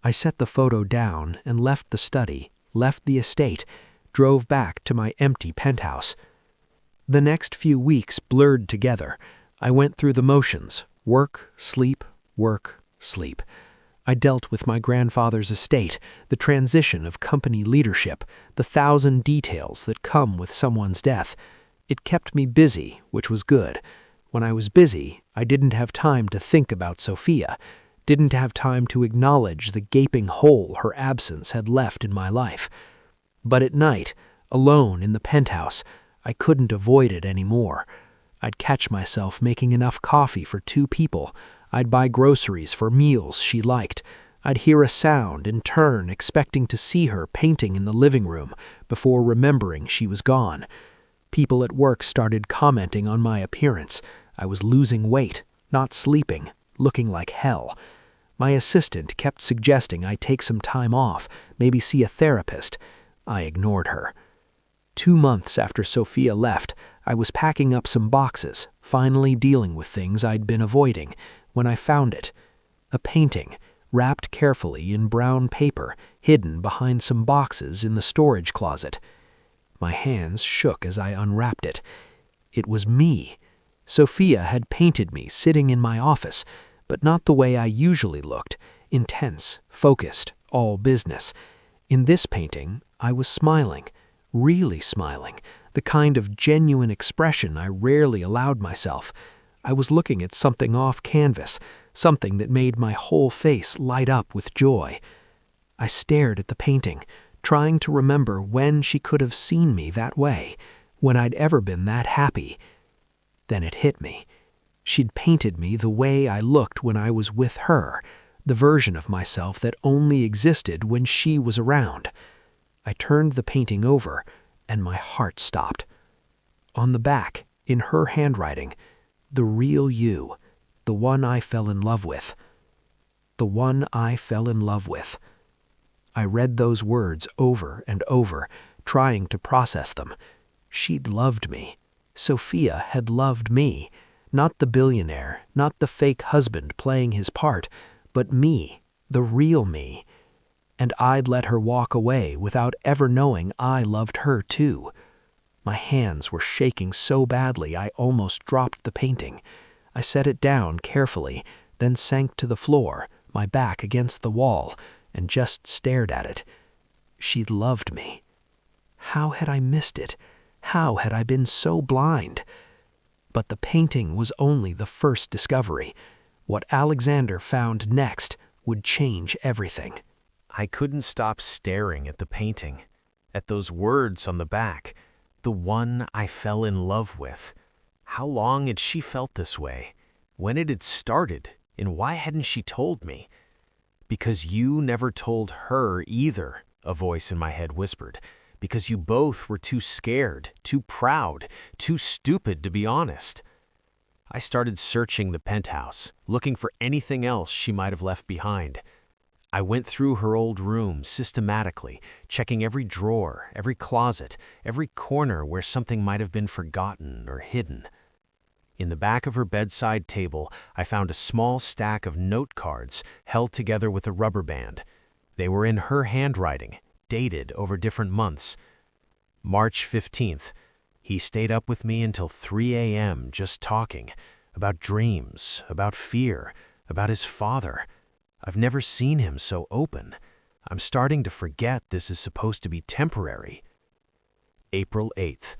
I set the photo down and left the study, left the estate, drove back to my empty penthouse. The next few weeks blurred together. I went through the motions, work, sleep, work, sleep. I dealt with my grandfather's estate, the transition of company leadership, the 1,000 details that come with someone's death. It kept me busy, which was good. When I was busy, I didn't have time to think about Sophia, didn't have time to acknowledge the gaping hole her absence had left in my life. But at night, alone in the penthouse, I couldn't avoid it anymore. I'd catch myself making enough coffee for 2 people. I'd buy groceries for meals she liked. I'd hear a sound and turn, expecting to see her painting in the living room before remembering she was gone. People at work started commenting on my appearance. I was losing weight, not sleeping, looking like hell. My assistant kept suggesting I take some time off, maybe see a therapist. I ignored her. 2 months after Sophia left, I was packing up some boxes, finally dealing with things I'd been avoiding, when I found it. A painting, wrapped carefully in brown paper, hidden behind some boxes in the storage closet. My hands shook as I unwrapped it. It was me. Sophia had painted me sitting in my office, but not the way I usually looked, intense, focused, all business. In this painting, I was smiling, really smiling, the kind of genuine expression I rarely allowed myself. I was looking at something off canvas, something that made my whole face light up with joy. I stared at the painting, trying to remember when she could have seen me that way, when I'd ever been that happy. Then it hit me. She'd painted me the way I looked when I was with her, the version of myself that only existed when she was around. I turned the painting over, and my heart stopped. On the back, in her handwriting, the real you, the one I fell in love with. The one I fell in love with. I read those words over and over, trying to process them. She'd loved me. Sophia had loved me. Not the billionaire, not the fake husband playing his part, but me, the real me. And I'd let her walk away without ever knowing I loved her too. My hands were shaking so badly I almost dropped the painting. I set it down carefully, then sank to the floor, my back against the wall, and just stared at it. She'd loved me. How had I missed it? How had I been so blind? But the painting was only the first discovery. What Alexander found next would change everything. I couldn't stop staring at the painting, at those words on the back, the one I fell in love with. How long had she felt this way? When had it started? And why hadn't she told me? Because you never told her either, a voice in my head whispered. Because you both were too scared, too proud, too stupid to be honest. I started searching the penthouse, looking for anything else she might have left behind. I went through her old room systematically, checking every drawer, every closet, every corner where something might have been forgotten or hidden. In the back of her bedside table, I found a small stack of note cards held together with a rubber band. They were in her handwriting, dated over different months. March 15th. He stayed up with me until 3 a.m. just talking about dreams, about fear, about his father. I've never seen him so open. I'm starting to forget this is supposed to be temporary. April 8th.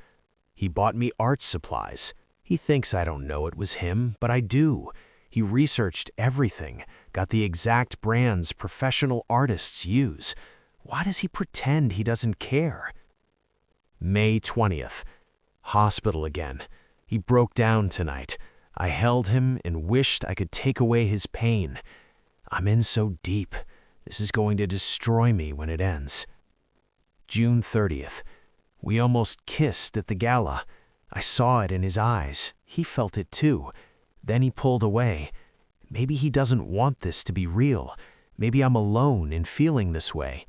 He bought me art supplies. He thinks I don't know it was him, but I do. He researched everything, got the exact brands professional artists use. Why does he pretend he doesn't care? May 20th. Hospital again. He broke down tonight. I held him and wished I could take away his pain. I'm in so deep. This is going to destroy me when it ends. June 30th. We almost kissed at the gala. I saw it in his eyes. He felt it too. Then he pulled away. Maybe he doesn't want this to be real. Maybe I'm alone in feeling this way.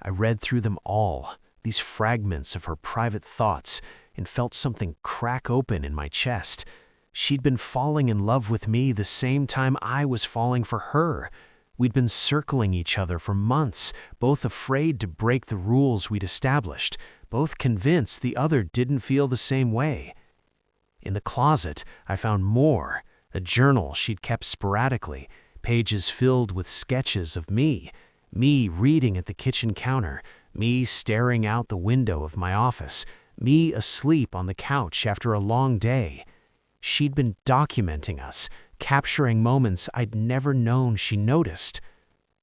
I read through them all, these fragments of her private thoughts, and felt something crack open in my chest. She'd been falling in love with me the same time I was falling for her. We'd been circling each other for months, both afraid to break the rules we'd established, both convinced the other didn't feel the same way. In the closet, I found more, a journal she'd kept sporadically, pages filled with sketches of me reading at the kitchen counter, me staring out the window of my office, me asleep on the couch after a long day. She'd been documenting us, capturing moments I'd never known she noticed.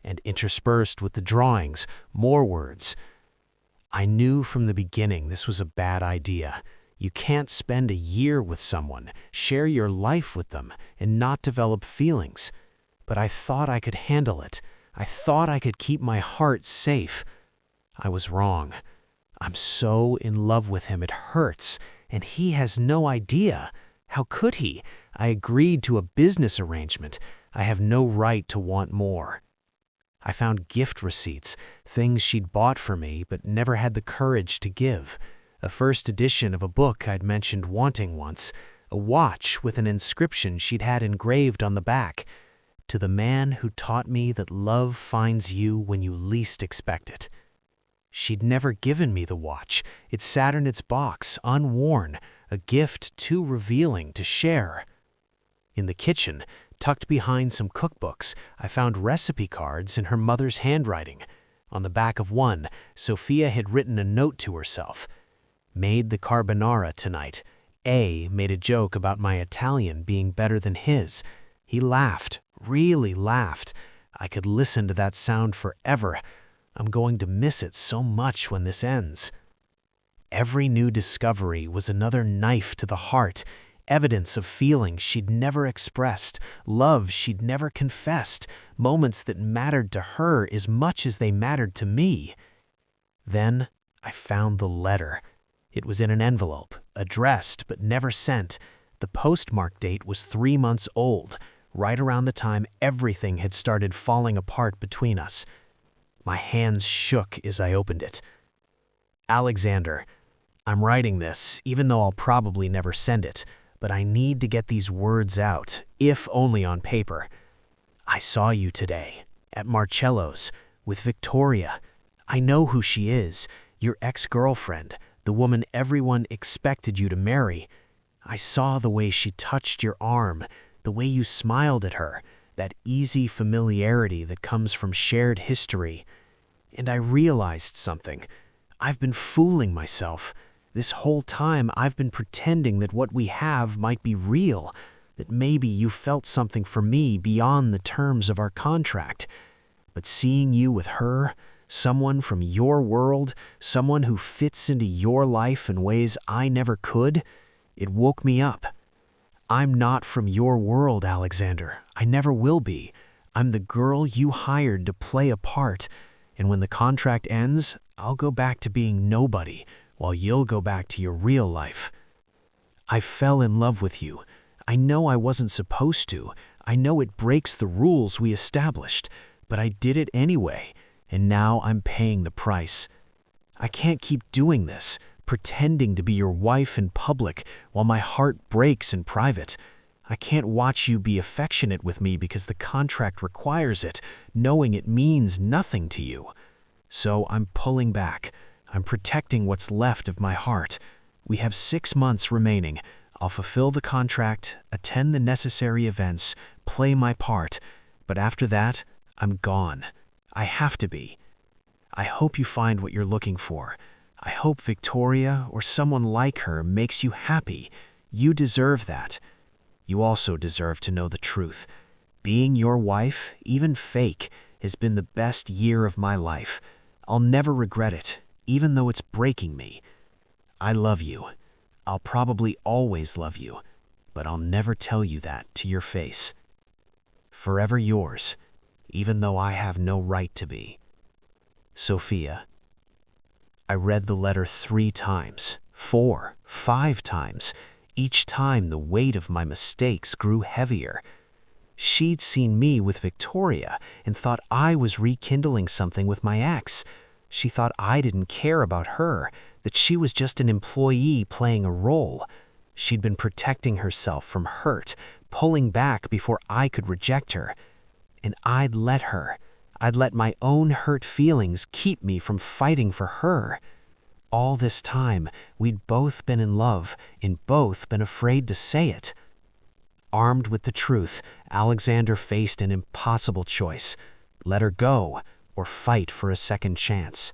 And interspersed with the drawings, more words. I knew from the beginning this was a bad idea. You can't spend a year with someone, share your life with them, and not develop feelings. But I thought I could handle it. I thought I could keep my heart safe. I was wrong. I'm so in love with him it hurts, and he has no idea. How could he? I agreed to a business arrangement. I have no right to want more. I found gift receipts, things she'd bought for me but never had the courage to give. A first edition of a book I'd mentioned wanting once, a watch with an inscription she'd had engraved on the back. To the man who taught me that love finds you when you least expect it. She'd never given me the watch. It sat in its box, unworn, a gift too revealing to share. In the kitchen, tucked behind some cookbooks, I found recipe cards in her mother's handwriting. On the back of one, Sophia had written a note to herself. Made the carbonara tonight. A made a joke about my Italian being better than his. He laughed, really laughed. I could listen to that sound forever. I'm going to miss it so much when this ends. Every new discovery was another knife to the heart, evidence of feelings she'd never expressed, love she'd never confessed, moments that mattered to her as much as they mattered to me. Then I found the letter. It was in an envelope, addressed but never sent. The postmark date was 3 months old, right around the time everything had started falling apart between us. My hands shook as I opened it. Alexander, I'm writing this, even though I'll probably never send it, but I need to get these words out, if only on paper. I saw you today, at Marcello's, with Victoria. I know who she is, your ex-girlfriend, the woman everyone expected you to marry. I saw the way she touched your arm, the way you smiled at her, that easy familiarity that comes from shared history. And I realized something. I've been fooling myself. This whole time I've been pretending that what we have might be real, that maybe you felt something for me beyond the terms of our contract. But seeing you with her, someone from your world, someone who fits into your life in ways I never could, it woke me up. I'm not from your world, Alexander. I never will be. I'm the girl you hired to play a part, and when the contract ends, I'll go back to being nobody, while you'll go back to your real life. I fell in love with you. I know I wasn't supposed to. I know it breaks the rules we established, but I did it anyway, and now I'm paying the price. I can't keep doing this, pretending to be your wife in public while my heart breaks in private. I can't watch you be affectionate with me because the contract requires it, knowing it means nothing to you. So I'm pulling back. I'm protecting what's left of my heart. We have 6 months remaining. I'll fulfill the contract, attend the necessary events, play my part, but after that, I'm gone. I have to be. I hope you find what you're looking for. I hope Victoria or someone like her makes you happy. You deserve that. You also deserve to know the truth. Being your wife, even fake, has been the best year of my life. I'll never regret it, even though it's breaking me. I love you. I'll probably always love you, but I'll never tell you that to your face. Forever yours, even though I have no right to be. Sophia. I read the letter 3 times, 4, 5 times. Each time the weight of my mistakes grew heavier. She'd seen me with Victoria and thought I was rekindling something with my ex. She thought I didn't care about her, that she was just an employee playing a role. She'd been protecting herself from hurt, pulling back before I could reject her. And I'd let her. I'd let my own hurt feelings keep me from fighting for her. All this time, we'd both been in love and both been afraid to say it. Armed with the truth, Alexander faced an impossible choice: let her go or fight for a second chance.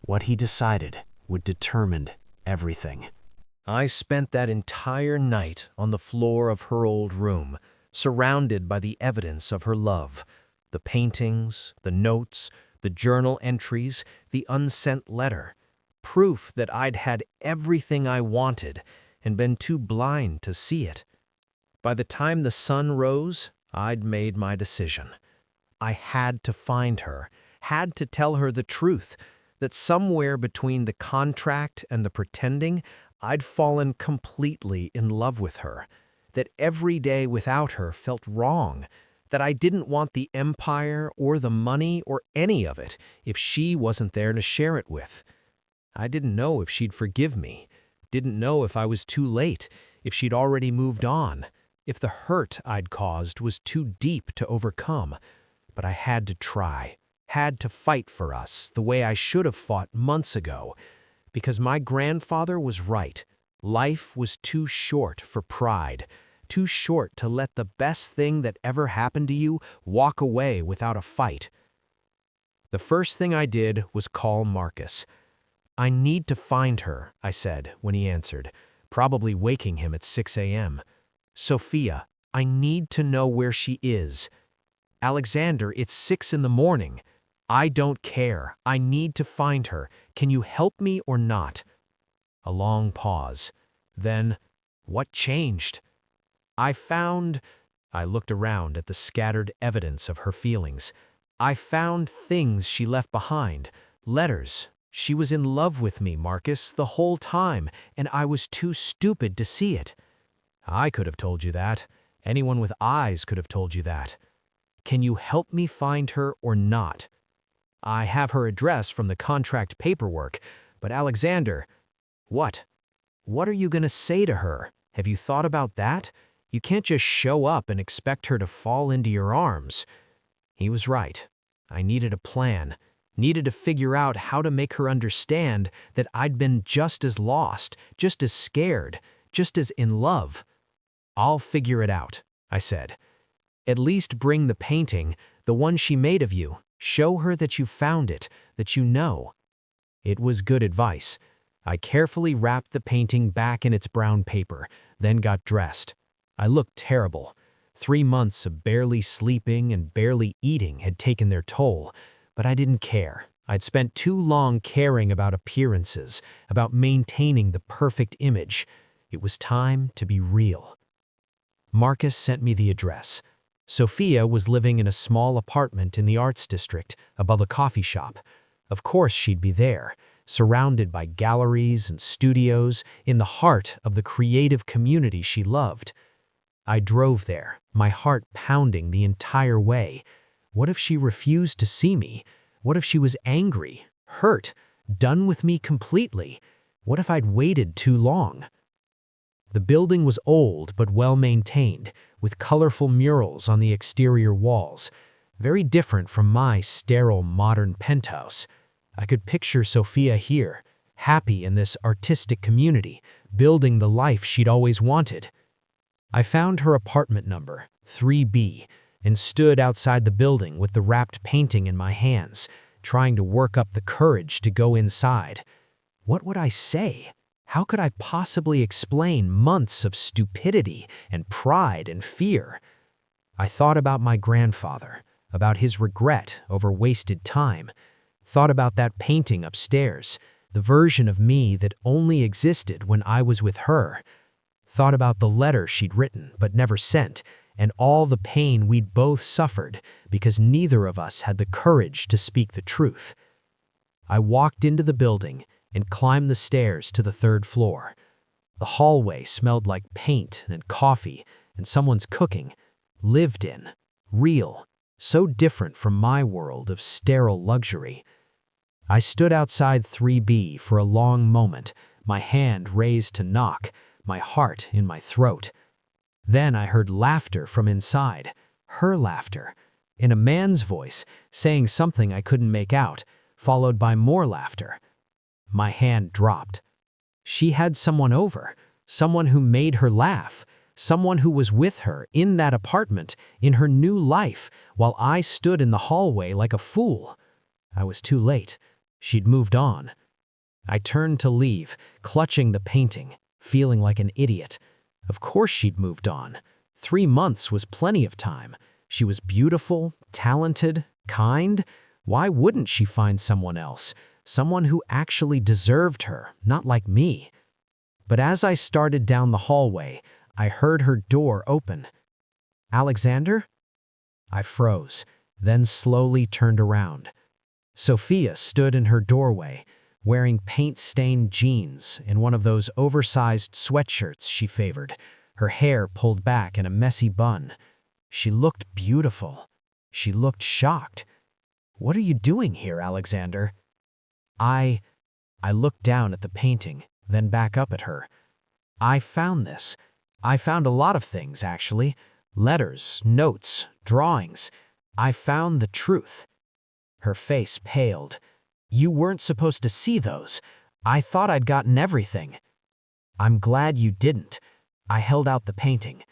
What he decided would determine everything. I spent that entire night on the floor of her old room, surrounded by the evidence of her love. The paintings, the notes, the journal entries, the unsent letter. Proof that I'd had everything I wanted and been too blind to see it. By the time the sun rose, I'd made my decision. I had to find her, had to tell her the truth, that somewhere between the contract and the pretending, I'd fallen completely in love with her, that every day without her felt wrong, that I didn't want the empire or the money or any of it if she wasn't there to share it with. I didn't know if she'd forgive me, didn't know if I was too late, if she'd already moved on, if the hurt I'd caused was too deep to overcome. But I had to try, had to fight for us the way I should have fought months ago, because my grandfather was right. Life was too short for pride, too short to let the best thing that ever happened to you walk away without a fight. The first thing I did was call Marcus. "I need to find her," I said when he answered, probably waking him at 6 a.m. "Sophia, I need to know where she is." "Alexander, it's 6 in the morning. I don't care. I need to find her. Can you help me or not?" A long pause. Then, what changed? I looked around at the scattered evidence of her feelings. I found things she left behind, letters. She was in love with me, Marcus, the whole time, and I was too stupid to see it. I could have told you that. Anyone with eyes could have told you that. Can you help me find her or not? I have her address from the contract paperwork, but Alexander, what? What are you going to say to her? Have you thought about that? You can't just show up and expect her to fall into your arms. He was right. I needed a plan, needed to figure out how to make her understand that I'd been just as lost, just as scared, just as in love. "I'll figure it out," I said. "At least bring the painting, the one she made of you. Show her that you found it, that you know." It was good advice. I carefully wrapped the painting back in its brown paper, then got dressed. I looked terrible. 3 months of barely sleeping and barely eating had taken their toll, but I didn't care. I'd spent too long caring about appearances, about maintaining the perfect image. It was time to be real. Marcus sent me the address. Sophia was living in a small apartment in the arts district, above a coffee shop. Of course she'd be there, surrounded by galleries and studios, in the heart of the creative community she loved. I drove there, my heart pounding the entire way. What if she refused to see me? What if she was angry, hurt, done with me completely? What if I'd waited too long? The building was old but well-maintained, with colorful murals on the exterior walls, very different from my sterile modern penthouse. I could picture Sophia here, happy in this artistic community, building the life she'd always wanted. I found her apartment number, 3B, and stood outside the building with the wrapped painting in my hands, trying to work up the courage to go inside. What would I say? How could I possibly explain months of stupidity and pride and fear? I thought about my grandfather, about his regret over wasted time, thought about that painting upstairs, the version of me that only existed when I was with her, thought about the letter she'd written but never sent, and all the pain we'd both suffered because neither of us had the courage to speak the truth. I walked into the building and climbed the stairs to the 3rd floor. The hallway smelled like paint and coffee and someone's cooking, lived in, real, so different from my world of sterile luxury. I stood outside 3B for a long moment, my hand raised to knock, my heart in my throat. Then I heard laughter from inside, her laughter, in a man's voice, saying something I couldn't make out, followed by more laughter. My hand dropped. She had someone over, someone who made her laugh, someone who was with her in that apartment, in her new life, while I stood in the hallway like a fool. I was too late. She'd moved on. I turned to leave, clutching the painting, feeling like an idiot. Of course she'd moved on. 3 months was plenty of time. She was beautiful, talented, kind. Why wouldn't she find someone else? Someone who actually deserved her, not like me. But as I started down the hallway, I heard her door open. "Alexander?" I froze, then slowly turned around. Sophia stood in her doorway, wearing paint-stained jeans and one of those oversized sweatshirts she favored, her hair pulled back in a messy bun. She looked beautiful. She looked shocked. "What are you doing here, Alexander?" I looked down at the painting, then back up at her. "I found this. I found a lot of things, actually. Letters, notes, drawings. I found the truth." Her face paled. "You weren't supposed to see those. I thought I'd gotten everything." "I'm glad you didn't." I held out the painting.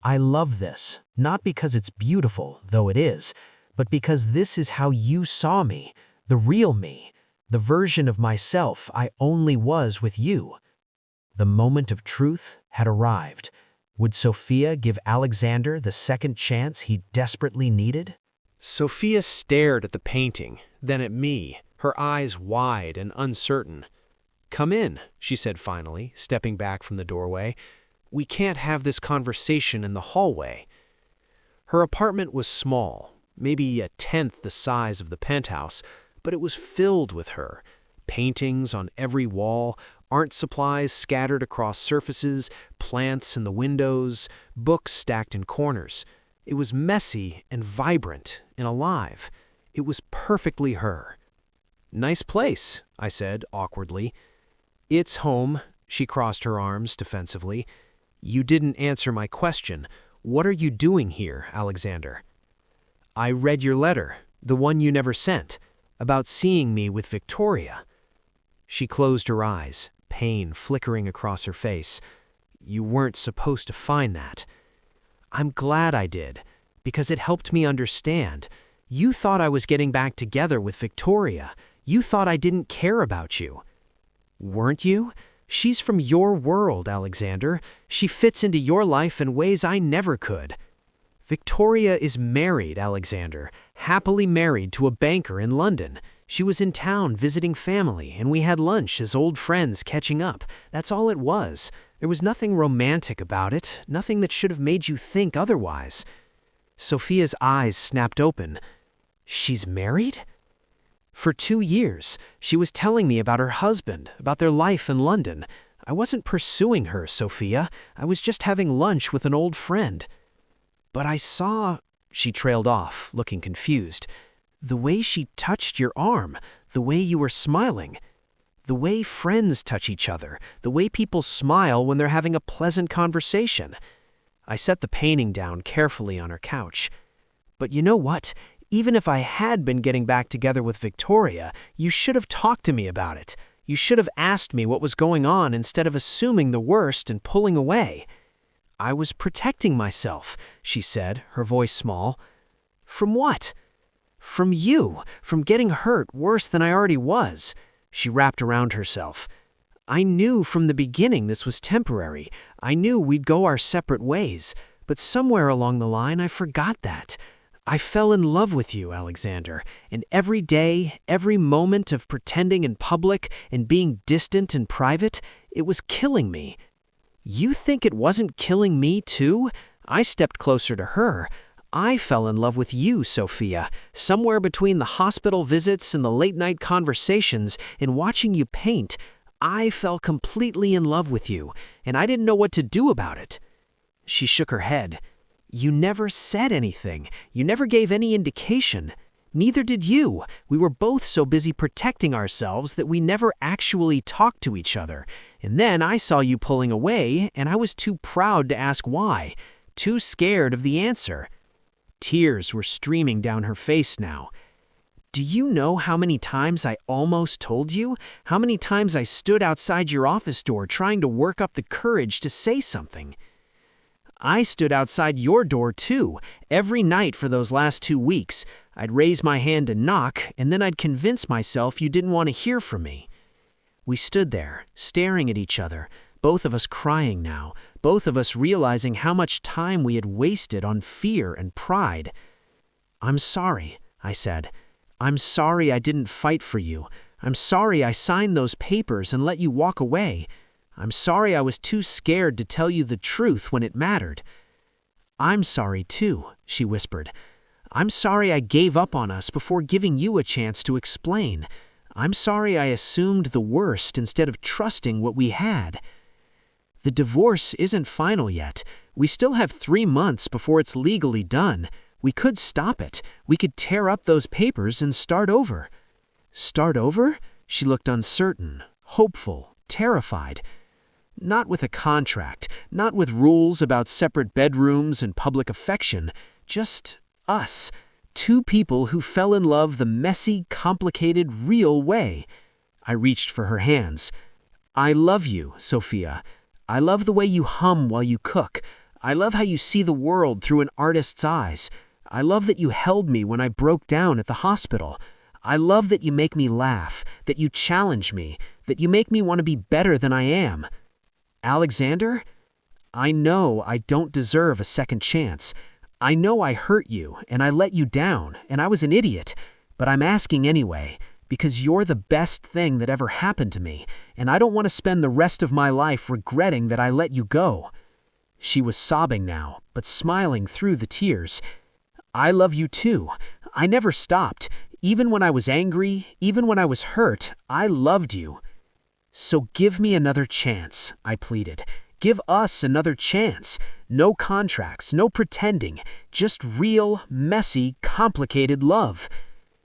"I love this, not because it's beautiful, though it is, but because this is how you saw me, the real me, the version of myself I only was with you." The moment of truth had arrived. Would Sophia give Alexander the second chance he desperately needed? Sophia stared at the painting, then at me, her eyes wide and uncertain. "Come in," she said finally, stepping back from the doorway. "We can't have this conversation in the hallway." Her apartment was small, maybe 1/10 the size of the penthouse, but it was filled with her. Paintings on every wall, art supplies scattered across surfaces, plants in the windows, books stacked in corners. It was messy and vibrant and alive. It was perfectly her. "Nice place," I said awkwardly. "It's home," she crossed her arms defensively. "You didn't answer my question. What are you doing here, Alexander?" "I read your letter, the one you never sent, about seeing me with Victoria." She closed her eyes, pain flickering across her face. "You weren't supposed to find that." "I'm glad I did, because it helped me understand. You thought I was getting back together with Victoria. You thought I didn't care about you." "Weren't you? She's from your world, Alexander. She fits into your life in ways I never could." "Victoria is married, Alexander, happily married to a banker in London. She was in town visiting family, and we had lunch as old friends catching up. That's all it was. There was nothing romantic about it, nothing that should have made you think otherwise." Sophia's eyes snapped open. "She's married?" "For 2 years. She was telling me about her husband, about their life in London. I wasn't pursuing her, Sophia. I was just having lunch with an old friend." "But I saw—" She trailed off, looking confused. "The way she touched your arm, the way you were smiling. The way friends touch each other, the way people smile when they're having a pleasant conversation." I set the painting down carefully on her couch. "But you know what? Even if I had been getting back together with Victoria, you should have talked to me about it. You should have asked me what was going on instead of assuming the worst and pulling away." "I was protecting myself," she said, her voice small. "From what?" "From you, from getting hurt worse than I already was." She wrapped around herself. I knew from the beginning this was temporary. I knew we'd go our separate ways, but somewhere along the line I forgot that. I fell in love with you, Alexander, and every day, every moment of pretending in public and being distant in private, it was killing me. You think it wasn't killing me, too? I stepped closer to her. I fell in love with you, Sophia, somewhere between the hospital visits and the late-night conversations and watching you paint. I fell completely in love with you, and I didn't know what to do about it. She shook her head. You never said anything. You never gave any indication. Neither did you. We were both so busy protecting ourselves that we never actually talked to each other. And then I saw you pulling away, and I was too proud to ask why, too scared of the answer. Tears were streaming down her face now. Do you know how many times I almost told you? How many times I stood outside your office door trying to work up the courage to say something? I stood outside your door too, every night for those last 2 weeks. I'd raise my hand and knock, and then I'd convince myself you didn't want to hear from me. We stood there, staring at each other, both of us crying now, both of us realizing how much time we had wasted on fear and pride. I'm sorry, I said. I'm sorry I didn't fight for you. I'm sorry I signed those papers and let you walk away. I'm sorry I was too scared to tell you the truth when it mattered. I'm sorry too, she whispered. I'm sorry I gave up on us before giving you a chance to explain. I'm sorry I assumed the worst instead of trusting what we had. The divorce isn't final yet. We still have 3 months before it's legally done. We could stop it. We could tear up those papers and start over. Start over? She looked uncertain, hopeful, terrified. Not with a contract, not with rules about separate bedrooms and public affection, just us, 2 people who fell in love the messy, complicated, real way. I reached for her hands. I love you, Sophia. I love the way you hum while you cook. I love how you see the world through an artist's eyes. I love that you held me when I broke down at the hospital. I love that you make me laugh, that you challenge me, that you make me want to be better than I am. Alexander, I know I don't deserve a second chance. I know I hurt you, and I let you down, and I was an idiot, but I'm asking anyway, because you're the best thing that ever happened to me, and I don't want to spend the rest of my life regretting that I let you go. She was sobbing now, but smiling through the tears. I love you too. I never stopped. Even when I was angry, even when I was hurt, I loved you. So give me another chance, I pleaded. Give us another chance. No contracts, no pretending, just real, messy, complicated love.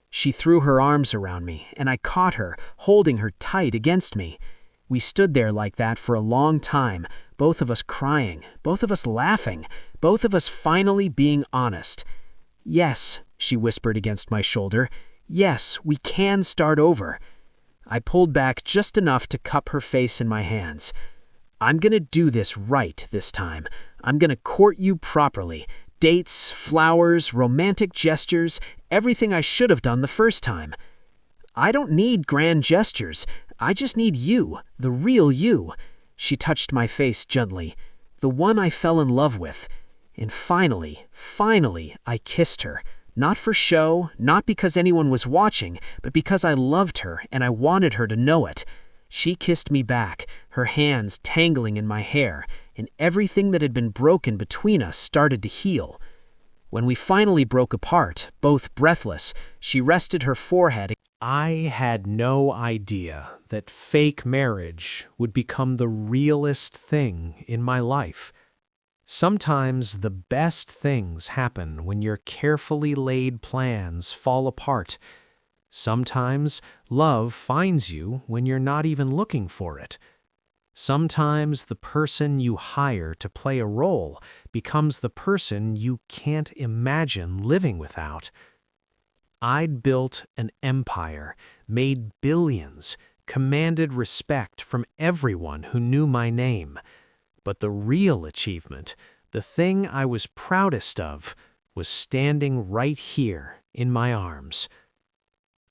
She threw her arms around me, and I caught her, holding her tight against me. We stood there like that for a long time, both of us crying, both of us laughing, both of us finally being honest. Yes, she whispered against my shoulder. Yes, we can start over. I pulled back just enough to cup her face in my hands. I'm gonna do this right this time. I'm gonna court you properly. Dates, flowers, romantic gestures, everything I should have done the first time. I don't need grand gestures. I just need you, the real you. She touched my face gently, the one I fell in love with. And finally, I kissed her. Not for show, not because anyone was watching, but because I loved her and I wanted her to know it. She kissed me back, her hands tangling in my hair, and everything that had been broken between us started to heal. When we finally broke apart, both breathless, she rested her forehead. I had no idea that fake marriage would become the realest thing in my life. Sometimes the best things happen when your carefully laid plans fall apart. Sometimes love finds you when you're not even looking for it. Sometimes the person you hire to play a role becomes the person you can't imagine living without. I'd built an empire, made billions, commanded respect from everyone who knew my name. But the real achievement, the thing I was proudest of, was standing right here in my arms.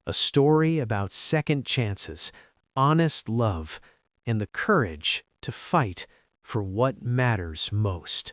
A story about second chances, honest love, and the courage to fight for what matters most.